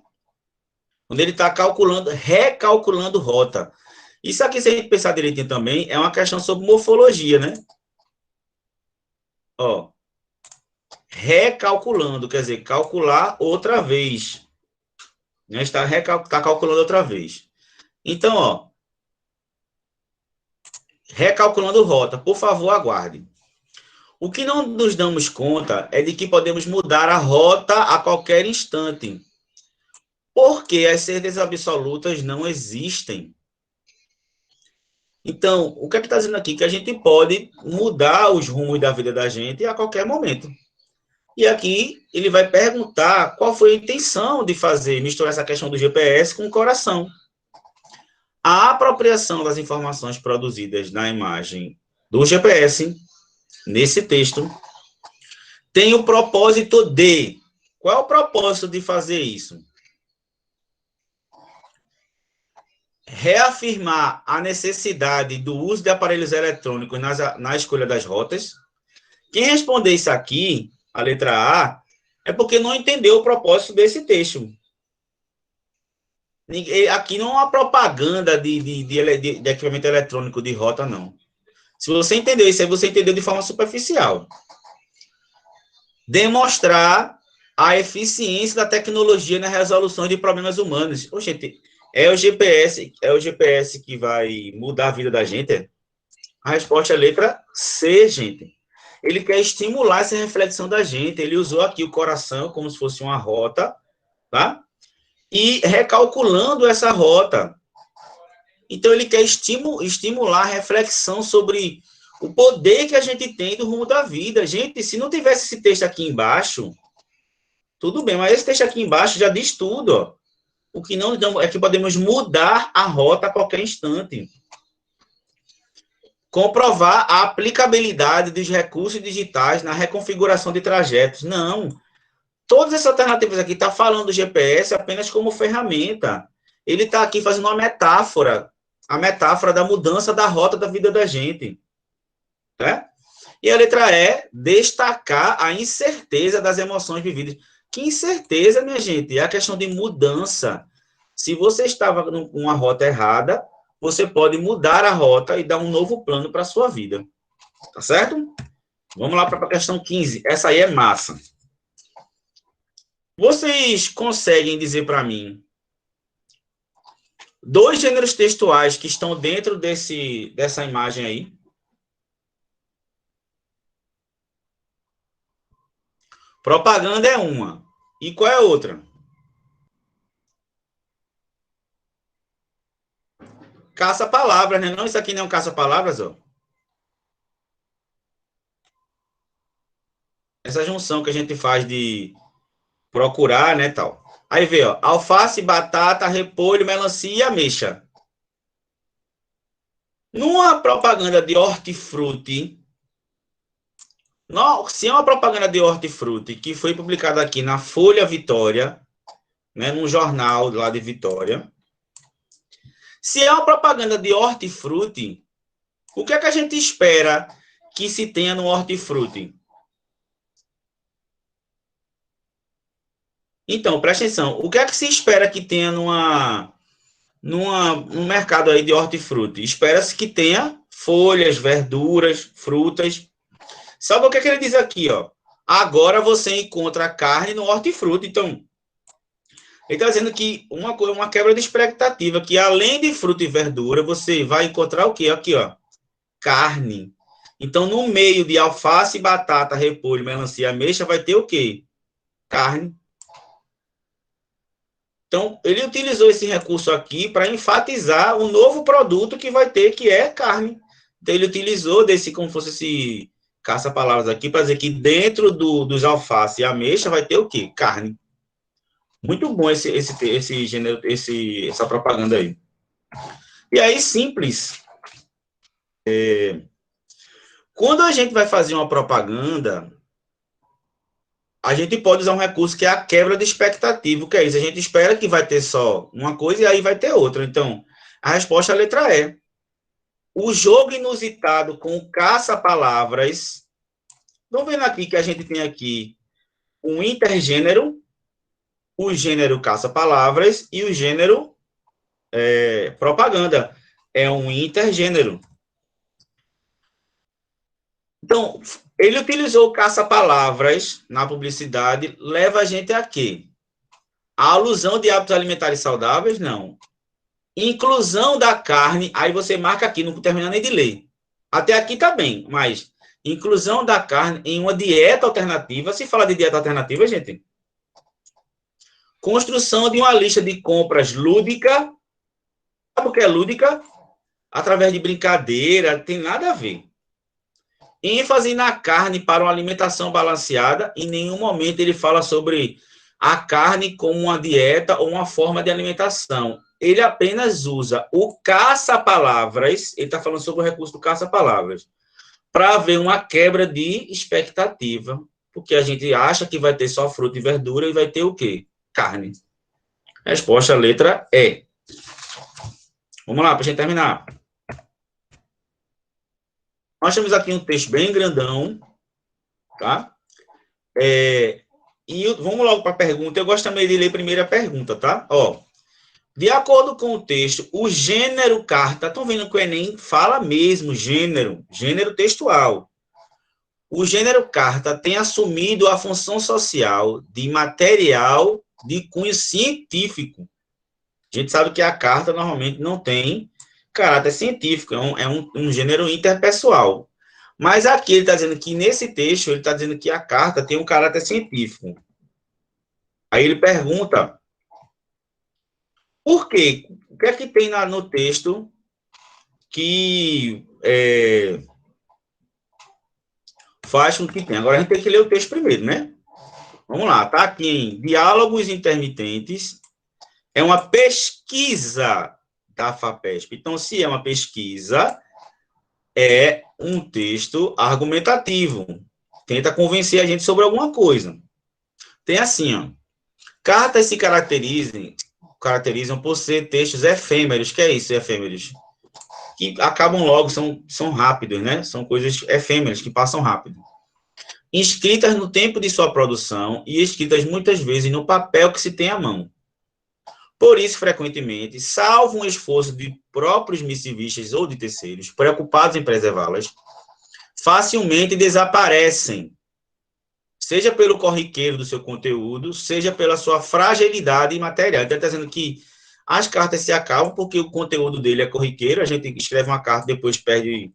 Quando ele está calculando, recalculando rota. Isso aqui, se a gente pensar direitinho também, é uma questão sobre morfologia, né? Ó, recalculando, quer dizer, calcular outra vez. Né? Está calculando outra vez. Então, ó, recalculando rota. Por favor, aguarde. O que não nos damos conta é de que podemos mudar a rota a qualquer instante. Porque as certezas absolutas não existem. Então, o que está dizendo aqui? Que a gente pode mudar os rumos da vida da gente a qualquer momento. E aqui ele vai perguntar qual foi a intenção de fazer, misturar essa questão do GPS com o coração. A apropriação das informações produzidas na imagem do GPS, nesse texto, tem o propósito de... Qual é o propósito de fazer isso? Reafirmar a necessidade do uso de aparelhos eletrônicos na escolha das rotas. Quem responder isso aqui, a letra A, é porque não entendeu o propósito desse texto. Aqui não é uma propaganda de equipamento eletrônico de rota, não. Se você entendeu isso aí, você entendeu de forma superficial. Demonstrar a eficiência da tecnologia na resolução de problemas humanos. Ô, gente, é o GPS que vai mudar a vida da gente? A resposta é a letra C, gente. Ele quer estimular essa reflexão da gente. Ele usou aqui o coração como se fosse uma rota, tá? E recalculando essa rota. Então, ele quer estimular a reflexão sobre o poder que a gente tem do rumo da vida. Gente, se não tivesse esse texto aqui embaixo, tudo bem, mas esse texto aqui embaixo já diz tudo, ó. O que não é que podemos mudar a rota a qualquer instante. Comprovar a aplicabilidade dos recursos digitais na reconfiguração de trajetos. Não. Todas essas alternativas aqui estão falando do GPS apenas como ferramenta. Ele está aqui fazendo uma metáfora, a metáfora da mudança da rota da vida da gente. Né? E a letra E, destacar a incerteza das emoções vividas. Que incerteza, minha gente? É a questão de mudança. Se você estava numa rota errada, você pode mudar a rota e dar um novo plano para a sua vida. Tá certo? Vamos lá para a questão 15. Essa aí é massa. Vocês conseguem dizer para mim dois gêneros textuais que estão dentro dessa imagem aí? Propaganda é uma. E qual é a outra? Caça-palavras, né? Não, isso aqui não é um caça-palavras, ó. Essa junção que a gente faz de procurar, né, tal. Aí vê, ó, alface, batata, repolho, melancia e ameixa. Numa propaganda de hortifruti, se é uma propaganda de hortifruti que foi publicada aqui na Folha Vitória, né, num jornal lá de Vitória, se é uma propaganda de hortifruti, o que é que a gente espera que se tenha no hortifruti? Então, presta atenção. O que é que se espera que tenha num mercado aí de hortifruti? Espera-se que tenha folhas, verduras, frutas. Sabe o que é que ele diz aqui, ó? Agora você encontra carne no hortifruti. Então, ele está dizendo que uma quebra de expectativa, que além de fruta e verdura, você vai encontrar o quê? Aqui, ó, carne. Então, no meio de alface, batata, repolho, melancia, ameixa, vai ter o quê? Carne. Então, ele utilizou esse recurso aqui para enfatizar o novo produto que vai ter, que é carne. Então, ele utilizou como fosse esse caça-palavras aqui, para dizer que dentro dos alface e ameixa vai ter o quê? Carne. Muito bom esse gênero, essa propaganda aí. E aí, simples. Quando a gente vai fazer uma propaganda, a gente pode usar um recurso que é a quebra de expectativa. O que é isso? A gente espera que vai ter só uma coisa e aí vai ter outra. Então, a resposta é a letra E. O jogo inusitado com caça-palavras. Estão vendo aqui que a gente tem aqui um intergênero, o gênero caça-palavras e o gênero propaganda. É um intergênero. Então, ele utilizou caça-palavras na publicidade, leva a gente a quê? A alusão de hábitos alimentares saudáveis? Não. Inclusão da carne, aí você marca aqui, não termina nem de ler. Até aqui tá bem, mas inclusão da carne em uma dieta alternativa. Se fala de dieta alternativa, gente, construção de uma lista de compras lúdica. Sabe o que é lúdica? Através de brincadeira, tem nada a ver. ênfase na carne para uma alimentação balanceada. Em nenhum momento ele fala sobre a carne como uma dieta ou uma forma de alimentação. Ele apenas usa o caça-palavras, ele está falando sobre o recurso do caça-palavras, para haver uma quebra de expectativa, porque a gente acha que vai ter só fruta e verdura e vai ter o quê? Carne. Resposta, letra E. Vamos lá, para a gente terminar. Nós temos aqui um texto bem grandão, tá? E vamos logo para a pergunta. Eu gosto também de ler primeiro a pergunta, tá? Ó, de acordo com o texto, o gênero carta, estão vendo que o Enem fala mesmo gênero textual. O gênero carta tem assumido a função social de material de cunho científico. A gente sabe que a carta normalmente não tem caráter científico, é um gênero interpessoal. Mas aqui ele está dizendo que, nesse texto, ele está dizendo que a carta tem um caráter científico. Aí ele pergunta, por quê? O que é que tem no texto que faz com que tenha? Agora a gente tem que ler o texto primeiro, né? Vamos lá, tá aqui em Diálogos Intermitentes, é uma pesquisa da FAPESP. Então, se é uma pesquisa, é um texto argumentativo. Tenta convencer a gente sobre alguma coisa. Tem assim, ó. Cartas se caracterizam por ser textos efêmeros. O que é isso, efêmeros? Que acabam logo, são rápidos, né? São coisas efêmeras, que passam rápido. Escritas no tempo de sua produção e escritas muitas vezes no papel que se tem à mão. Por isso, frequentemente, salvo um esforço de próprios missivistas ou de terceiros, preocupados em preservá-las, facilmente desaparecem, seja pelo corriqueiro do seu conteúdo, seja pela sua fragilidade material. Então, ele está dizendo que as cartas se acabam porque o conteúdo dele é corriqueiro, a gente escreve uma carta, depois perde,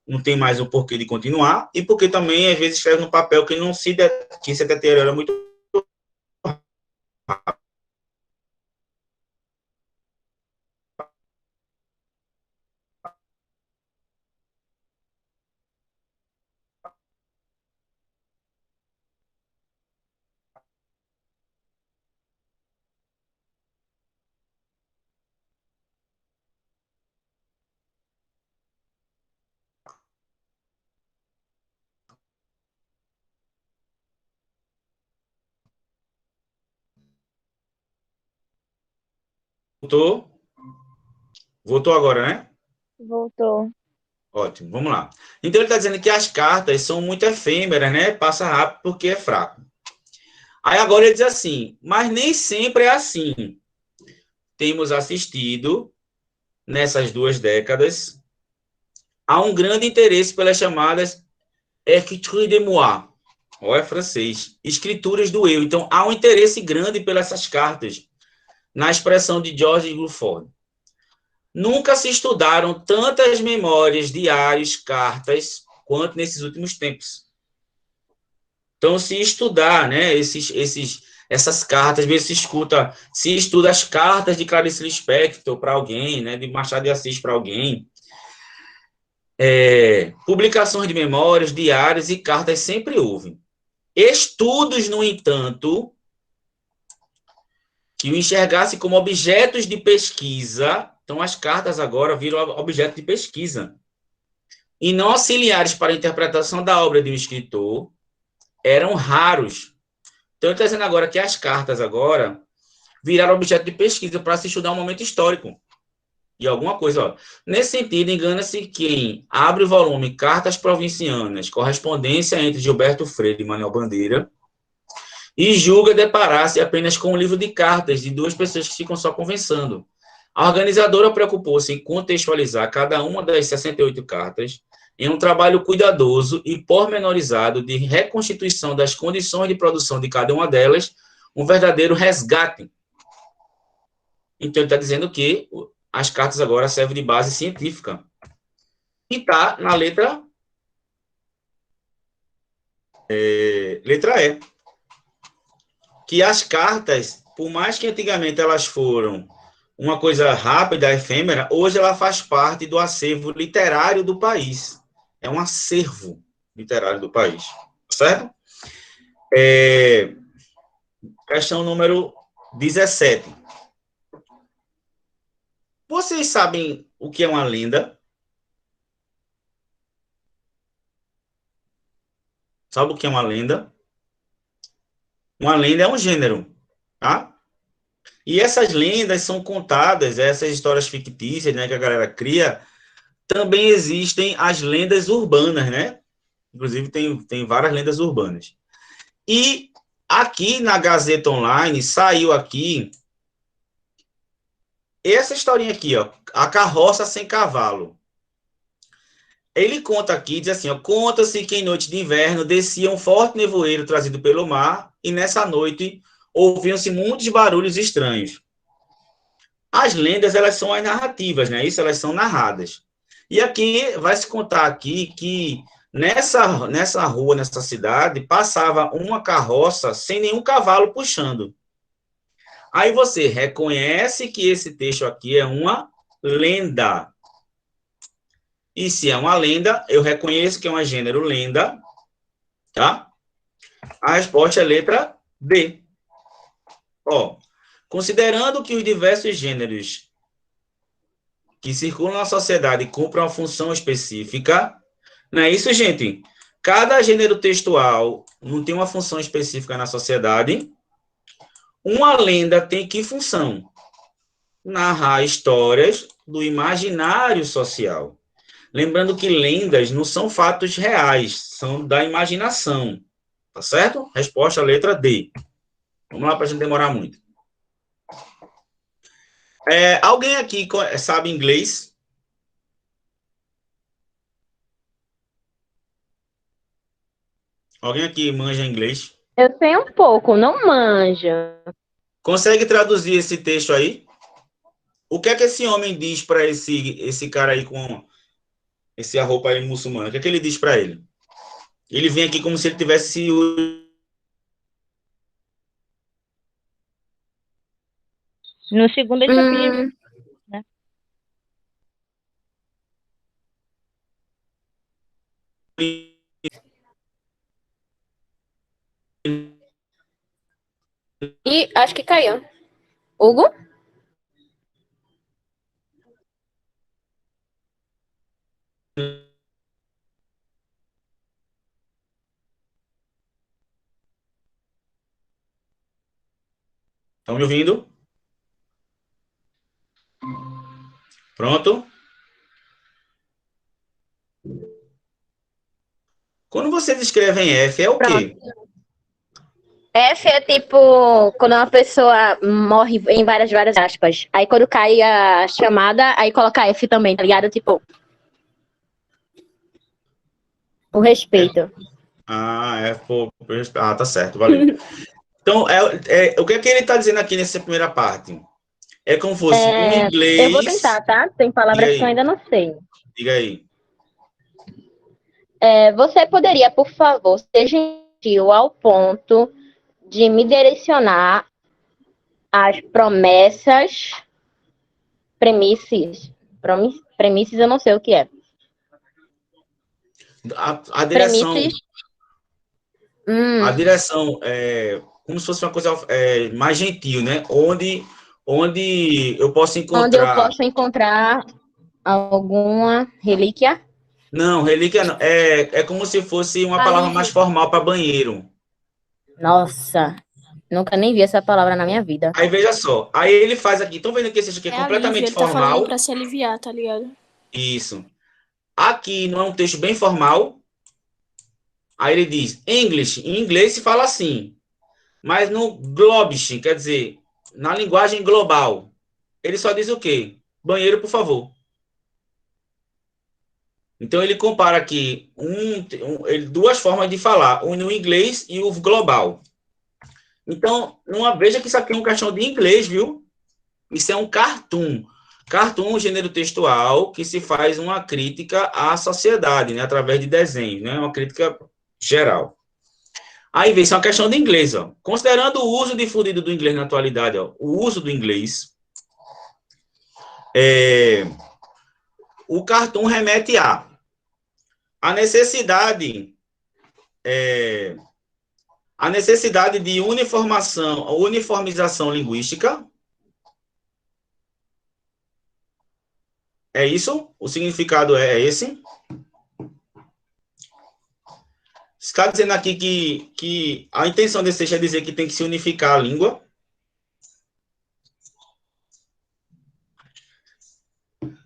não tem mais o porquê de continuar, e porque também, às vezes, escreve no papel que se deteriora muito rápido. Voltou agora, né? Voltou. Ótimo, vamos lá. Então, ele está dizendo que as cartas são muito efêmeras, né? Passa rápido porque é fraco. Aí agora ele diz assim, mas nem sempre é assim. Temos assistido, nessas 2 décadas, a um grande interesse pelas chamadas écriture de moi, ou é francês, escrituras do eu. Então, há um interesse grande pelas cartas, na expressão de George Grufford. Nunca se estudaram tantas memórias, diários, cartas, quanto nesses últimos tempos. Então, se estudar, né, essas cartas, ver se estuda as cartas de Clarice Lispector para alguém, né, de Machado de Assis para alguém, publicações de memórias, diários e cartas sempre houve. Estudos, no entanto, que o enxergasse como objetos de pesquisa, então as cartas agora viram objeto de pesquisa, e não auxiliares para a interpretação da obra de um escritor, eram raros. Então, eu estou dizendo agora que as cartas agora viraram objeto de pesquisa para se estudar um momento histórico e alguma coisa. Ó. Nesse sentido, engana-se quem abre o volume Cartas Provincianas, correspondência entre Gilberto Freire e Manuel Bandeira, e julga deparar-se apenas com um livro de cartas de duas pessoas que ficam só conversando. A organizadora preocupou-se em contextualizar cada uma das 68 cartas em um trabalho cuidadoso e pormenorizado de reconstituição das condições de produção de cada uma delas, um verdadeiro resgate. Então, ele está dizendo que as cartas agora servem de base científica. E está na letra E. Que as cartas, por mais que antigamente elas foram uma coisa rápida, efêmera, hoje ela faz parte do acervo literário do país. É um acervo literário do país. Certo? Questão número 17. Vocês sabem o que é uma lenda? Sabe o que é uma lenda? Uma lenda é um gênero, tá? E essas lendas são contadas, essas histórias fictícias, né, que a galera cria, também existem as lendas urbanas, né? Inclusive, tem várias lendas urbanas. E aqui na Gazeta Online, saiu aqui essa historinha aqui, ó, A Carroça Sem Cavalo. Ele conta aqui, diz assim, ó, conta-se que em noite de inverno descia um forte nevoeiro trazido pelo mar, e nessa noite ouviam-se muitos barulhos estranhos. As lendas, elas são as narrativas, né? Isso, elas são narradas. E aqui, vai se contar aqui que nessa rua, nessa cidade, passava uma carroça sem nenhum cavalo puxando. Aí você reconhece que esse texto aqui é uma lenda. E se é uma lenda, eu reconheço que é um gênero lenda, tá? A resposta é letra B. Ó, considerando que os diversos gêneros que circulam na sociedade cumprem uma função específica, não é isso, gente? Cada gênero textual não tem uma função específica na sociedade. Uma lenda tem que função? Narrar histórias do imaginário social. Lembrando que lendas não são fatos reais, são da imaginação. Tá certo? Resposta, letra D. Vamos lá para a gente demorar muito. Alguém aqui sabe inglês? Alguém aqui manja inglês? Eu sei um pouco, não manja. Consegue traduzir esse texto aí? O que é que esse homem diz para esse cara aí com essa roupa aí muçulmana? O que é que ele diz para ele? Ele vem aqui como se ele tivesse... No segundo ele só pediu, né? E acho que caiu. Hugo? Estão me ouvindo? Pronto? Quando vocês escrevem F, é o quê? F é tipo quando uma pessoa morre em várias aspas. Aí quando cai a chamada, aí coloca F também, tá ligado? Tipo, o respeito. Tá certo, valeu. Então, o que é que ele está dizendo aqui nessa primeira parte? É como fosse um inglês... Eu vou tentar, tá? Tem palavras que eu ainda não sei. Diga aí. Você poderia, por favor, ser gentil ao ponto de me direcionar às premissas eu não sei o que é. A direção... Premissas. A direção é como se fosse uma coisa mais gentil, né? Onde eu posso encontrar... Onde eu posso encontrar alguma relíquia? Não, relíquia não. É como se fosse uma palavra mais formal para banheiro. Nossa. Nunca nem vi essa palavra na minha vida. Aí, veja só. Aí ele faz aqui. Estão vendo que esse aqui é completamente alívio, ele tá falando formal? pra se aliviar, tá ligado? Isso. Aqui não é um texto bem formal. Aí ele diz English. Em inglês se fala assim. Mas no Globish, quer dizer, na linguagem global, ele só diz o quê? Banheiro, por favor. Então, ele compara aqui duas formas de falar, o no inglês e o global. Então, veja que isso aqui é uma questão de inglês, viu? Isso é um cartoon. Cartoon é um gênero textual que se faz uma crítica à sociedade, né, através de desenhos, né, uma crítica geral. Aí vem, isso é uma questão de inglês, ó. Considerando o uso difundido do inglês na atualidade, ó, o uso do inglês, o cartoon remete a necessidade de uniformização linguística. É isso? O significado é esse? Está dizendo aqui que a intenção desse texto é dizer que tem que se unificar a língua.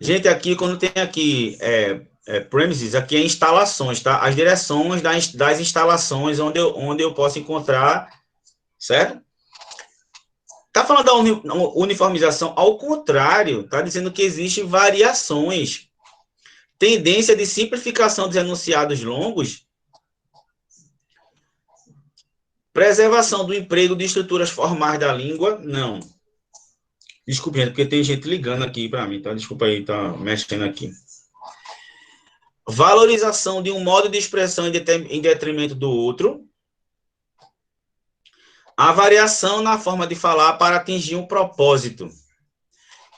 Gente, aqui, quando tem aqui premises, aqui é instalações, tá? As direções das instalações onde eu posso encontrar, certo? Tá falando da uniformização, ao contrário, tá dizendo que existem variações. Tendência de simplificação dos enunciados longos. Preservação do emprego de estruturas formais da língua, não. Desculpe, gente, porque tem gente ligando aqui para mim, tá? Desculpa aí, tá mexendo aqui. Valorização de um modo de expressão em detrimento do outro. A variação na forma de falar para atingir um propósito.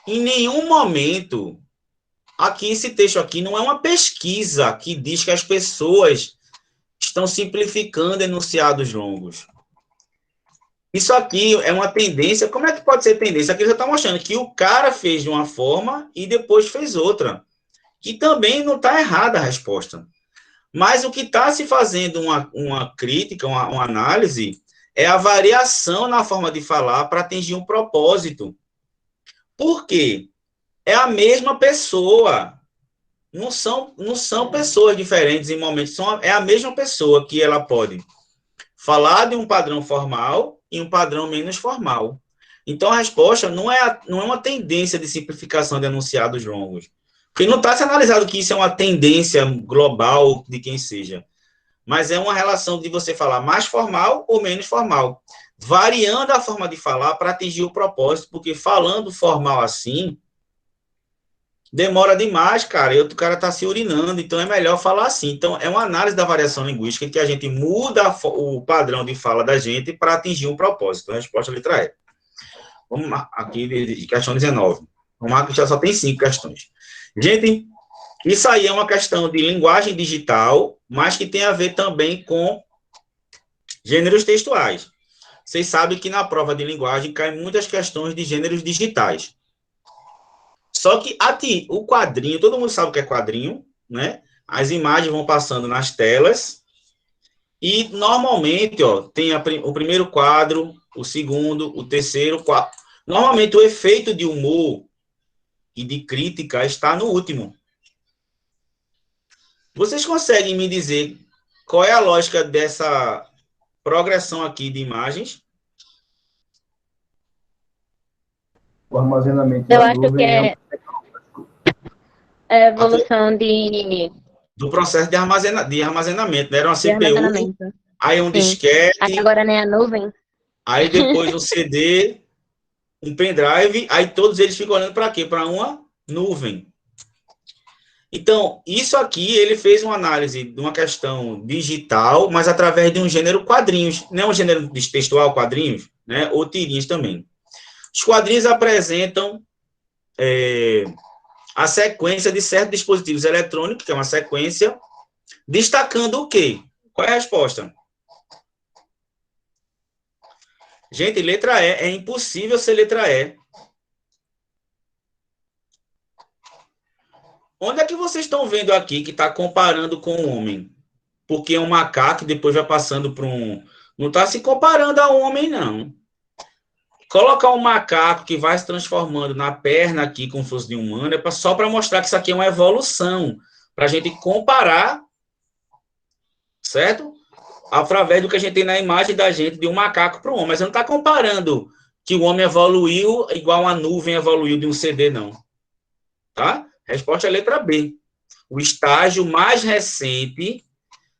Em nenhum momento, aqui, esse texto aqui não é uma pesquisa que diz que as pessoas estão simplificando enunciados longos. Isso aqui é uma tendência. Como é que pode ser tendência? Aqui já está mostrando que o cara fez de uma forma e depois fez outra. Que também não está errada a resposta. Mas o que está se fazendo uma crítica, uma análise, é a variação na forma de falar para atingir um propósito. Por quê? É a mesma pessoa. Não são pessoas diferentes em momentos. É a mesma pessoa que ela pode falar de um padrão formal e um padrão menos formal. Então, a resposta não é uma tendência de simplificação de enunciados longos. Porque não está se analisado que isso é uma tendência global de quem seja. Mas é uma relação de você falar mais formal ou menos formal. Variando a forma de falar para atingir o propósito, porque falando formal assim, demora demais, cara, e outro cara está se urinando, então é melhor falar assim. Então, é uma análise da variação linguística em que a gente muda o padrão de fala da gente para atingir um propósito. A resposta é a letra E. Vamos lá, aqui de questão 19. Vamos lá, que já só tem 5 questões. Gente, isso aí é uma questão de linguagem digital, mas que tem a ver também com gêneros textuais. Vocês sabem que na prova de linguagem caem muitas questões de gêneros digitais. Só que o quadrinho, todo mundo sabe o que é quadrinho, né? As imagens vão passando nas telas e normalmente, ó, tem o primeiro quadro, o segundo, o terceiro, quarto. Normalmente o efeito de humor e de crítica está no último. Vocês conseguem me dizer qual é a lógica dessa progressão aqui de imagens? O armazenamento Eu da acho que nuvem é evolução do processo de armazenamento, né? Era uma de CPU, armazenamento. aí um Sim. disquete, Aí agora nem a nuvem. aí depois um CD, um pendrive, aí todos eles ficam olhando para quê? Para uma nuvem. Então, isso aqui, ele fez uma análise de uma questão digital, mas através de um gênero quadrinhos. Não é um gênero textual, quadrinhos, né? Ou tirinhas também. Os quadrinhos apresentam a sequência de certos dispositivos eletrônicos, que é uma sequência, destacando o quê? Qual é a resposta? Gente, letra E. É impossível ser letra E. Onde é que vocês estão vendo aqui que está comparando com o homem? Porque é um macaco e depois vai passando para um... Não está se comparando ao homem, não. Colocar um macaco que vai se transformando na perna aqui, como se fosse de um humano, só para mostrar que isso aqui é uma evolução, para a gente comparar, certo? Através do que a gente tem na imagem da gente de um macaco para o homem. Mas não está comparando que o homem evoluiu igual a nuvem evoluiu de um CD, não. Tá? Resposta é a letra B. O estágio mais recente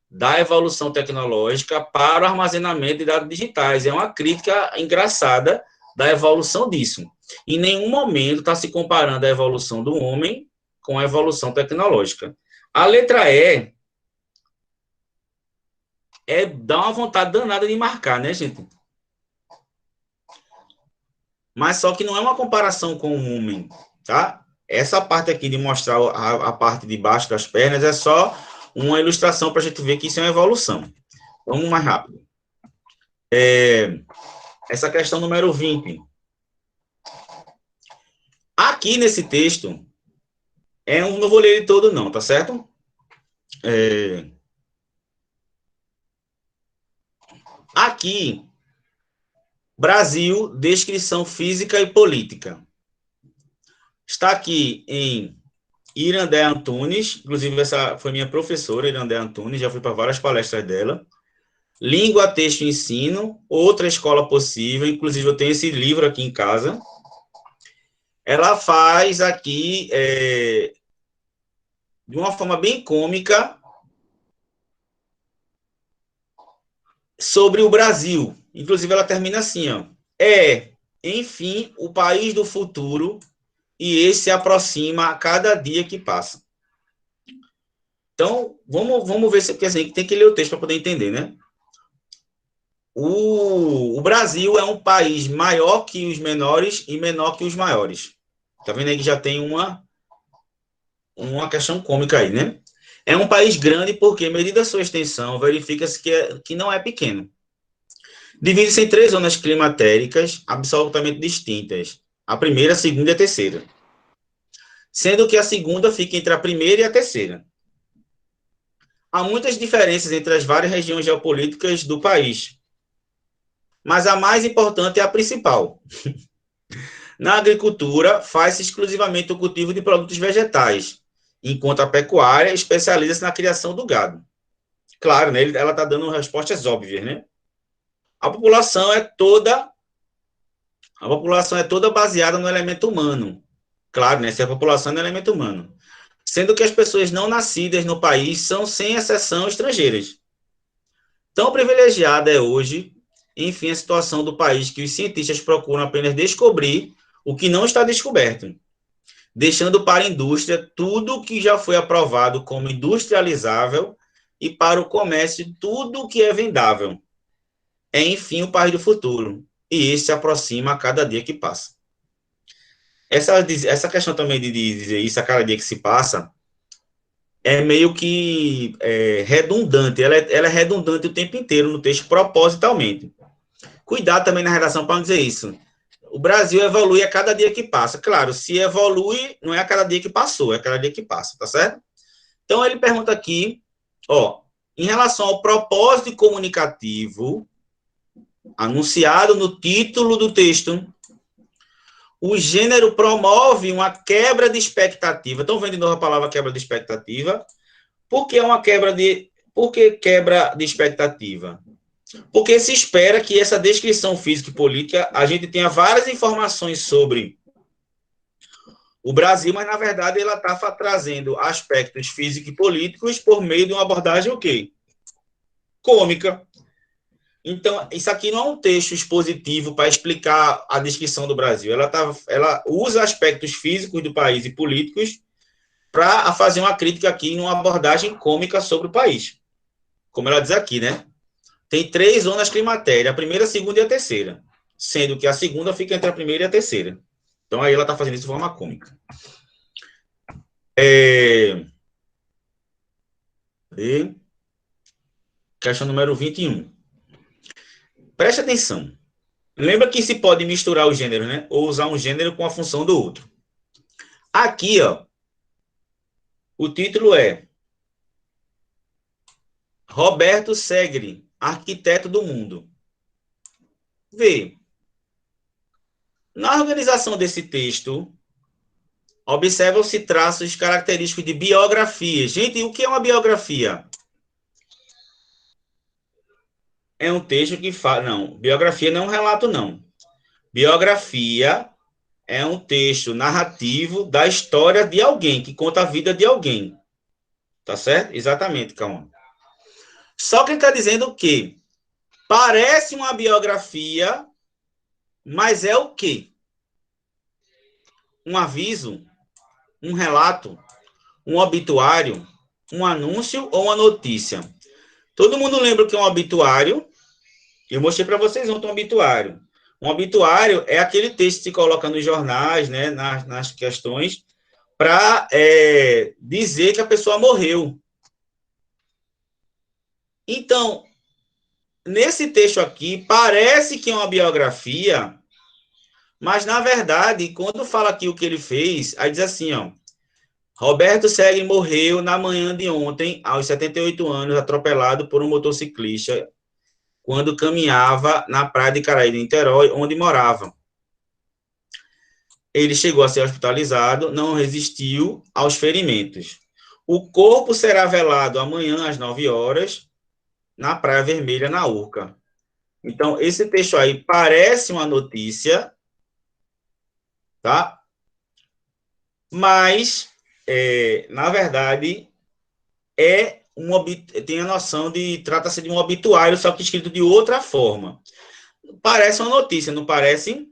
da evolução tecnológica para o armazenamento de dados digitais. É uma crítica engraçada da evolução disso. Em nenhum momento está se comparando a evolução do homem com a evolução tecnológica. A letra E dá uma vontade danada de marcar, né, gente? Mas só que não é uma comparação com o homem, tá? Essa parte aqui de mostrar a parte de baixo das pernas é só uma ilustração para a gente ver que isso é uma evolução. Vamos mais rápido. Essa questão número 20. Aqui nesse texto, não vou ler ele todo não, tá certo? Aqui, Brasil, descrição física e política. Está aqui em Irandé Antunes, inclusive essa foi minha professora, Irandé Antunes, já fui para várias palestras dela. Língua, texto e ensino, outra escola possível, inclusive eu tenho esse livro aqui em casa. Ela faz aqui, de uma forma bem cômica, sobre o Brasil. Inclusive ela termina assim, ó. Enfim, o país do futuro, e esse se aproxima a cada dia que passa. Então, vamos ver se, porque assim, tem que ler o texto para poder entender, né? O Brasil é um país maior que os menores e menor que os maiores. Tá vendo aí que já tem uma questão cômica aí, né? É um país grande porque, medida sua extensão, verifica-se que não é pequeno. Divide-se em 3 zonas climatéricas absolutamente distintas. A primeira, a segunda e a terceira. Sendo que a segunda fica entre a primeira e a terceira. Há muitas diferenças entre as várias regiões geopolíticas do país, mas a mais importante é a principal. Na agricultura, faz-se exclusivamente o cultivo de produtos vegetais, enquanto a pecuária especializa-se na criação do gado. Claro, né, ela está dando respostas óbvias, né? A população é toda baseada no elemento humano. Claro, né, se a população é no elemento humano. Sendo que as pessoas não nascidas no país são, sem exceção, estrangeiras. Tão privilegiada é hoje, enfim, a situação do país que os cientistas procuram apenas descobrir o que não está descoberto, deixando para a indústria tudo que já foi aprovado como industrializável e para o comércio tudo que é vendável. É, enfim, o país do futuro, e esse se aproxima a cada dia que passa. Essa questão também de dizer isso a cada dia que se passa é meio que redundante, ela é redundante o tempo inteiro no texto, propositalmente. Cuidado também na redação para não dizer isso. O Brasil evolui a cada dia que passa. Claro, se evolui, não é a cada dia que passou, é a cada dia que passa, tá certo? Então, ele pergunta aqui, em relação ao propósito comunicativo anunciado no título do texto, o gênero promove uma quebra de expectativa. Estão vendo de novo a palavra quebra de expectativa? Por que quebra de expectativa? Porque se espera que essa descrição física e política a gente tenha várias informações sobre o Brasil, mas na verdade ela está trazendo aspectos físicos e políticos por meio de uma abordagem o quê? Cômica. Então, isso aqui não é um texto expositivo para explicar a descrição do Brasil. Ela usa aspectos físicos do país e políticos para fazer uma crítica aqui numa abordagem cômica sobre o país. Como ela diz aqui, né? Tem 3 zonas climatéricas, a primeira, a segunda e a terceira, sendo que a segunda fica entre a primeira e a terceira. Então, aí ela está fazendo isso de forma cômica. Questão número 21. Preste atenção. Lembra que se pode misturar os gêneros, né? Ou usar um gênero com a função do outro. Aqui, o título é Roberto Segre, arquiteto do mundo. Vê. Na organização desse texto, observam-se traços característicos de biografia. Gente, o que é uma biografia? É um texto que fala... Não, biografia não é um relato, não. Biografia é um texto narrativo da história de alguém, que conta a vida de alguém. Tá certo? Exatamente, calma. Só que ele está dizendo que parece uma biografia, mas é o quê? Um aviso, um relato, um obituário, um anúncio ou uma notícia? Todo mundo lembra o que é um obituário? Eu mostrei para vocês ontem um obituário. Um obituário é aquele texto que se coloca nos jornais, né, nas questões, para dizer que a pessoa morreu. Então, nesse texto aqui, parece que é uma biografia, mas, na verdade, quando fala aqui o que ele fez, aí diz assim, ó, Roberto Segre morreu na manhã de ontem, aos 78 anos, atropelado por um motociclista, quando caminhava na praia de Caraí, em Niterói, onde morava. Ele chegou a ser hospitalizado, não resistiu aos ferimentos. O corpo será velado amanhã, às 9 horas, na Praia Vermelha, na Urca. Então, esse texto aí parece uma notícia, tá? Mas, na verdade, tem a noção de trata-se de um obituário, só que escrito de outra forma. Parece uma notícia, não parece?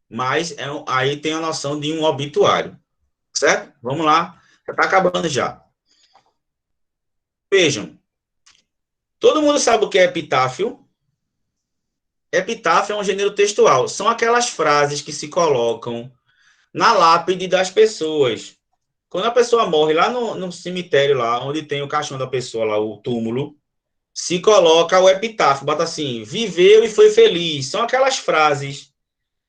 Mas aí tem a noção de um obituário, certo? Vamos lá, já está acabando já. Vejam, todo mundo sabe o que é epitáfio? Epitáfio é um gênero textual, são aquelas frases que se colocam na lápide das pessoas. Quando a pessoa morre lá no cemitério, lá onde tem o caixão da pessoa, lá o túmulo, se coloca o epitáfio, bota assim, viveu e foi feliz. São aquelas frases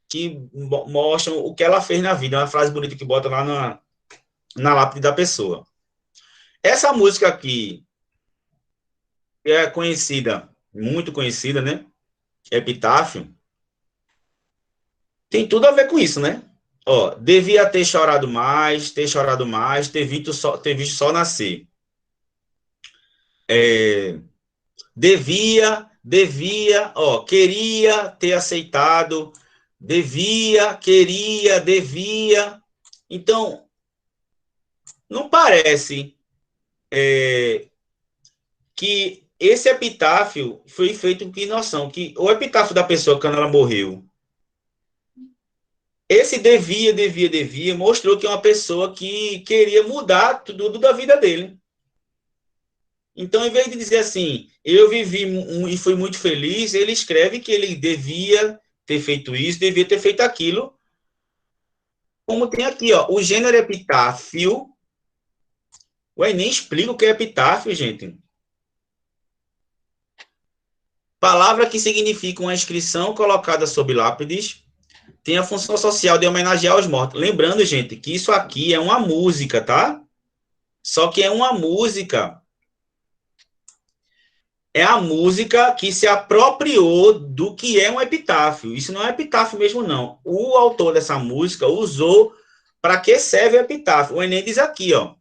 que mostram o que ela fez na vida, uma frase bonita que bota lá na lápide da pessoa. Essa música aqui é conhecida, muito conhecida, né? Epitáfio. Tem tudo a ver com isso, né? Ó, devia ter chorado mais, ter visto só nascer. Ó, queria ter aceitado, devia. Então, não parece que esse epitáfio foi feito com noção, que o epitáfio da pessoa quando ela morreu, esse devia, mostrou que é uma pessoa que queria mudar tudo da vida dele. Então, em vez de dizer assim, eu vivi e fui muito feliz, ele escreve que ele devia ter feito isso, devia ter feito aquilo. Como tem aqui, ó, o gênero epitáfio. Ué, nem explica o que é epitáfio, gente. Palavra que significa uma inscrição colocada sob lápides, tem a função social de homenagear os mortos. Lembrando, gente, que isso aqui é uma música, tá? Só que é uma música. É a música que se apropriou do que é um epitáfio. Isso não é epitáfio mesmo, não. O autor dessa música usou para que serve o epitáfio. O Enem diz aqui, ó.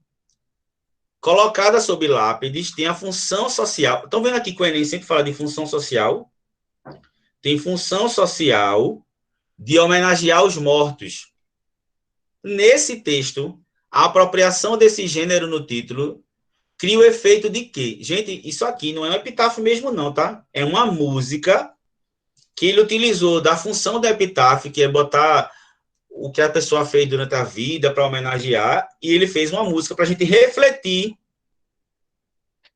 Colocada sob lápides, tem a função social. Estão vendo aqui que o Enem sempre fala de função social? Tem função social de homenagear os mortos. Nesse texto, a apropriação desse gênero no título cria o efeito de quê? Gente, isso aqui não é um epitáfio mesmo não, tá? É uma música que ele utilizou da função do epitáfio, que é botar o que a pessoa fez durante a vida para homenagear, e ele fez uma música para a gente refletir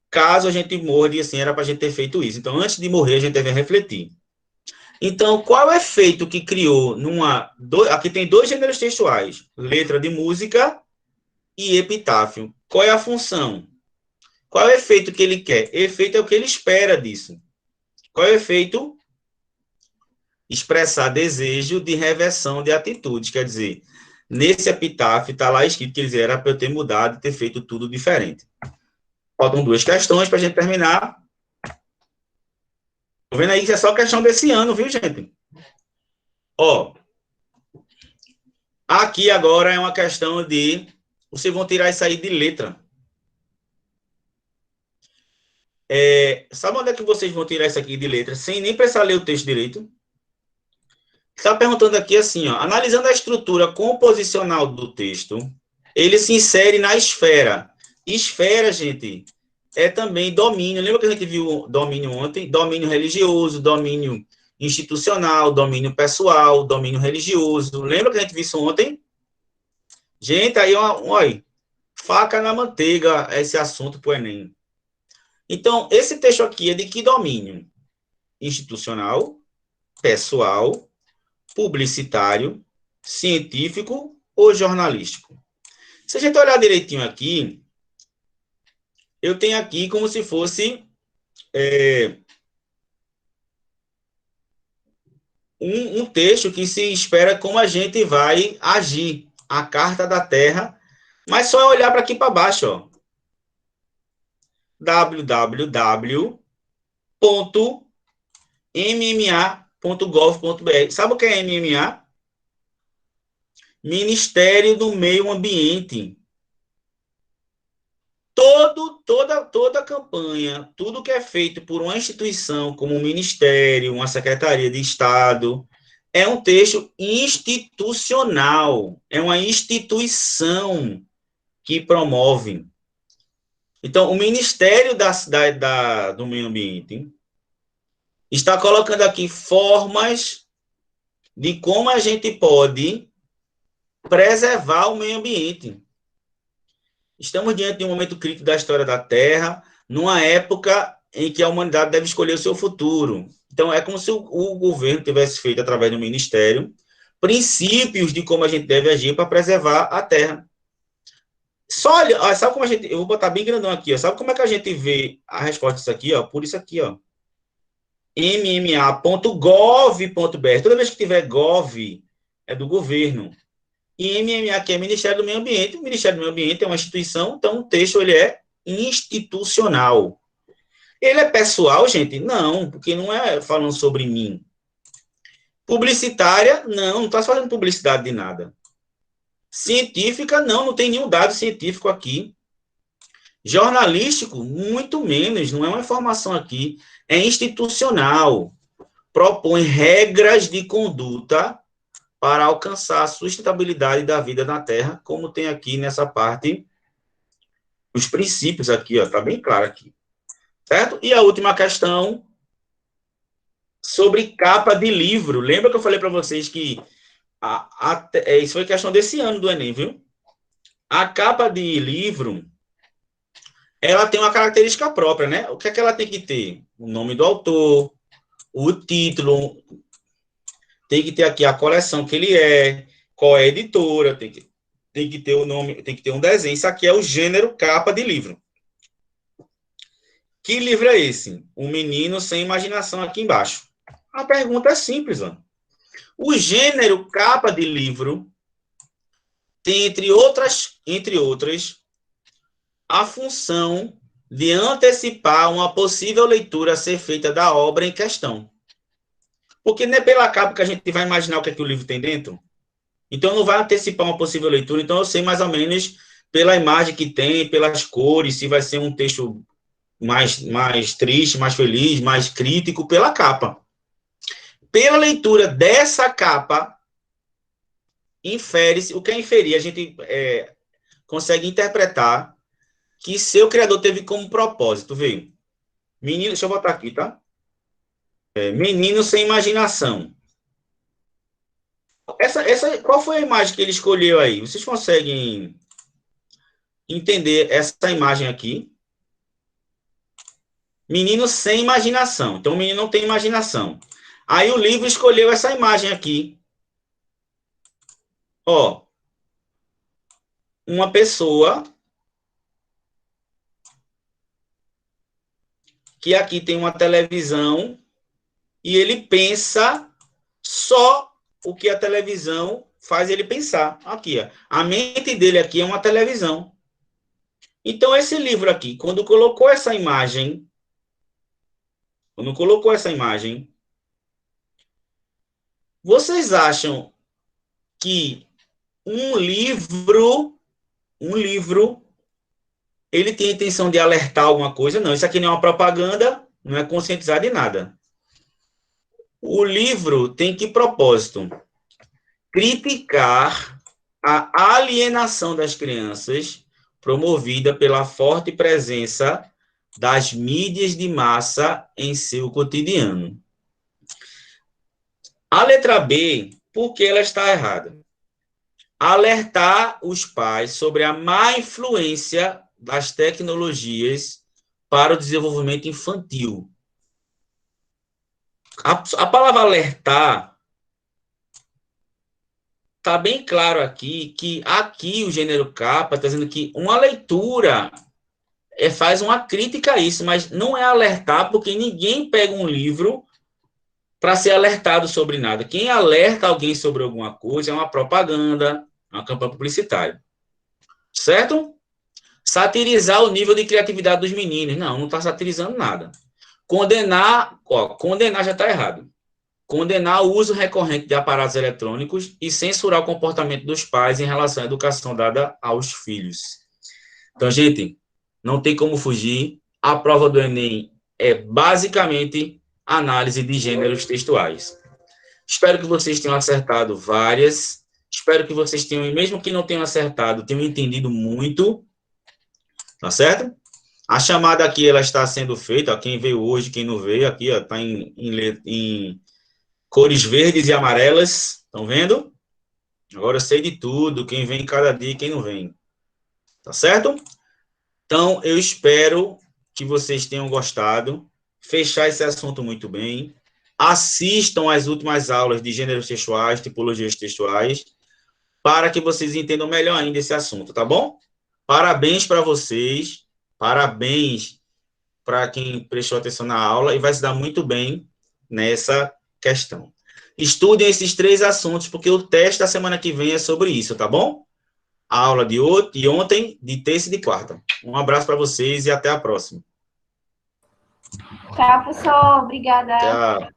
caso a gente morra, e assim, era para a gente ter feito isso. Então, antes de morrer, a gente deve refletir. Então, qual é o efeito que criou aqui tem dois gêneros textuais, letra de música e epitáfio. Qual é a função? Qual é o efeito que ele quer? Efeito é o que ele espera disso. Qual é o efeito? Expressar desejo de reversão de atitudes. Quer dizer, nesse epitáfio está lá escrito que ele era para eu ter mudado e ter feito tudo diferente. Faltam duas questões para a gente terminar. Estou vendo aí que é só questão desse ano, viu, gente? Ó, aqui agora é uma questão de... Vocês vão tirar isso aí de letra. Sabe onde é que vocês vão tirar isso aqui de letra? Sem nem precisar ler o texto direito. Está perguntando aqui assim, ó, analisando a estrutura composicional do texto, ele se insere na esfera. Esfera, gente, é também domínio. Lembra que a gente viu domínio ontem? Domínio religioso, domínio institucional, domínio pessoal, domínio religioso. Lembra que a gente viu isso ontem? Gente, aí, olha, faca na manteiga esse assunto para o Enem. Então, esse texto aqui é de que domínio? Institucional, pessoal, publicitário, científico ou jornalístico? Se a gente olhar direitinho aqui, eu tenho aqui como se fosse um texto que se espera como a gente vai agir, a carta da Terra, mas só é olhar para aqui para baixo, ó. www.mma.gov.br. Sabe o que é MMA? Ministério do Meio Ambiente. Toda campanha, tudo que é feito por uma instituição, como um ministério, uma secretaria de Estado, é um texto institucional, é uma instituição que promove. Então, o Ministério do Meio Ambiente está colocando aqui formas de como a gente pode preservar o meio ambiente. Estamos diante de um momento crítico da história da Terra, numa época em que a humanidade deve escolher o seu futuro. Então, é como se o governo tivesse feito, através do Ministério, princípios de como a gente deve agir para preservar a Terra. Só olha, sabe como a gente... Eu vou botar bem grandão aqui, ó, sabe como é que a gente vê a resposta disso aqui? Ó, por isso aqui, ó. mma.gov.br. Toda vez que tiver gov, é do governo. E MMA, que é Ministério do Meio Ambiente. O Ministério do Meio Ambiente é uma instituição, então o texto ele é institucional. Ele é pessoal, gente? Não, porque não é falando sobre mim. Publicitária? Não está fazendo publicidade de nada. Científica? Não tem nenhum dado científico aqui. Jornalístico? Muito menos, não é uma informação aqui. É institucional. Propõe regras de conduta para alcançar a sustentabilidade da vida na Terra, como tem aqui nessa parte, os princípios aqui, ó, tá bem claro aqui. Certo? E a última questão, sobre capa de livro. Lembra que eu falei para vocês que isso foi questão desse ano do Enem, viu? A capa de livro, ela tem uma característica própria, né? O que é que ela tem que ter? O nome do autor, o título, tem que ter aqui a coleção que ele é, qual é a editora, tem que ter o nome, tem que ter um desenho. Isso aqui é o gênero capa de livro. Que livro é esse? Um Menino Sem Imaginação, aqui embaixo. A pergunta é simples, ó. O gênero capa de livro tem, entre outras, a função de antecipar uma possível leitura a ser feita da obra em questão. Porque não é pela capa que a gente vai imaginar o que é que o livro tem dentro. Então, não vai antecipar uma possível leitura. Então, eu sei mais ou menos pela imagem que tem, pelas cores, se vai ser um texto mais triste, mais feliz, mais crítico, pela capa. Pela leitura dessa capa, infere-se, o que é inferir? A gente consegue interpretar que seu criador teve como propósito, viu? Menino, deixa eu botar aqui, tá? Menino Sem Imaginação. Qual foi a imagem que ele escolheu aí? Vocês conseguem entender essa imagem aqui? Menino sem imaginação. Então, o menino não tem imaginação. Aí o livro escolheu essa imagem aqui. Ó. Uma pessoa que aqui tem uma televisão e ele pensa só o que a televisão faz ele pensar. Aqui, ó. A mente dele aqui é uma televisão. Então, esse livro aqui, quando colocou essa imagem, Vocês acham que um livro, ele tem a intenção de alertar alguma coisa? Não, isso aqui não é uma propaganda, não é conscientizar de nada. O livro tem que propósito? Criticar a alienação das crianças promovida pela forte presença das mídias de massa em seu cotidiano. A letra B, por que ela está errada? Alertar os pais sobre a má influência das tecnologias para o desenvolvimento infantil. A palavra alertar está bem claro aqui que aqui o gênero capa está dizendo que uma leitura faz uma crítica a isso, mas não é alertar, porque ninguém pega um livro para ser alertado sobre nada. Quem alerta alguém sobre alguma coisa é uma propaganda, uma campanha publicitária. Certo? Satirizar o nível de criatividade dos meninos. Não está satirizando nada. Condenar já está errado. Condenar o uso recorrente de aparatos eletrônicos e censurar o comportamento dos pais em relação à educação dada aos filhos. Então, gente, não tem como fugir. A prova do Enem é basicamente análise de gêneros textuais. Espero que vocês tenham acertado várias. Espero que vocês tenham, mesmo que não tenham acertado, tenham entendido muito. Tá certo? A chamada aqui, ela está sendo feita. Ó, quem veio hoje, quem não veio, aqui está em cores verdes e amarelas. Estão vendo? Agora eu sei de tudo. Quem vem cada dia e quem não vem. Tá certo? Então, eu espero que vocês tenham gostado. Fechar esse assunto muito bem. Assistam às últimas aulas de gêneros textuais, tipologias textuais, para que vocês entendam melhor ainda esse assunto, tá bom? Parabéns para vocês, parabéns para quem prestou atenção na aula e vai se dar muito bem nessa questão. Estudem esses 3 assuntos, porque o teste da semana que vem é sobre isso, tá bom? A aula de ontem, de terça e de quarta. Um abraço para vocês e até a próxima. Tchau, professor. Obrigada. Tchau.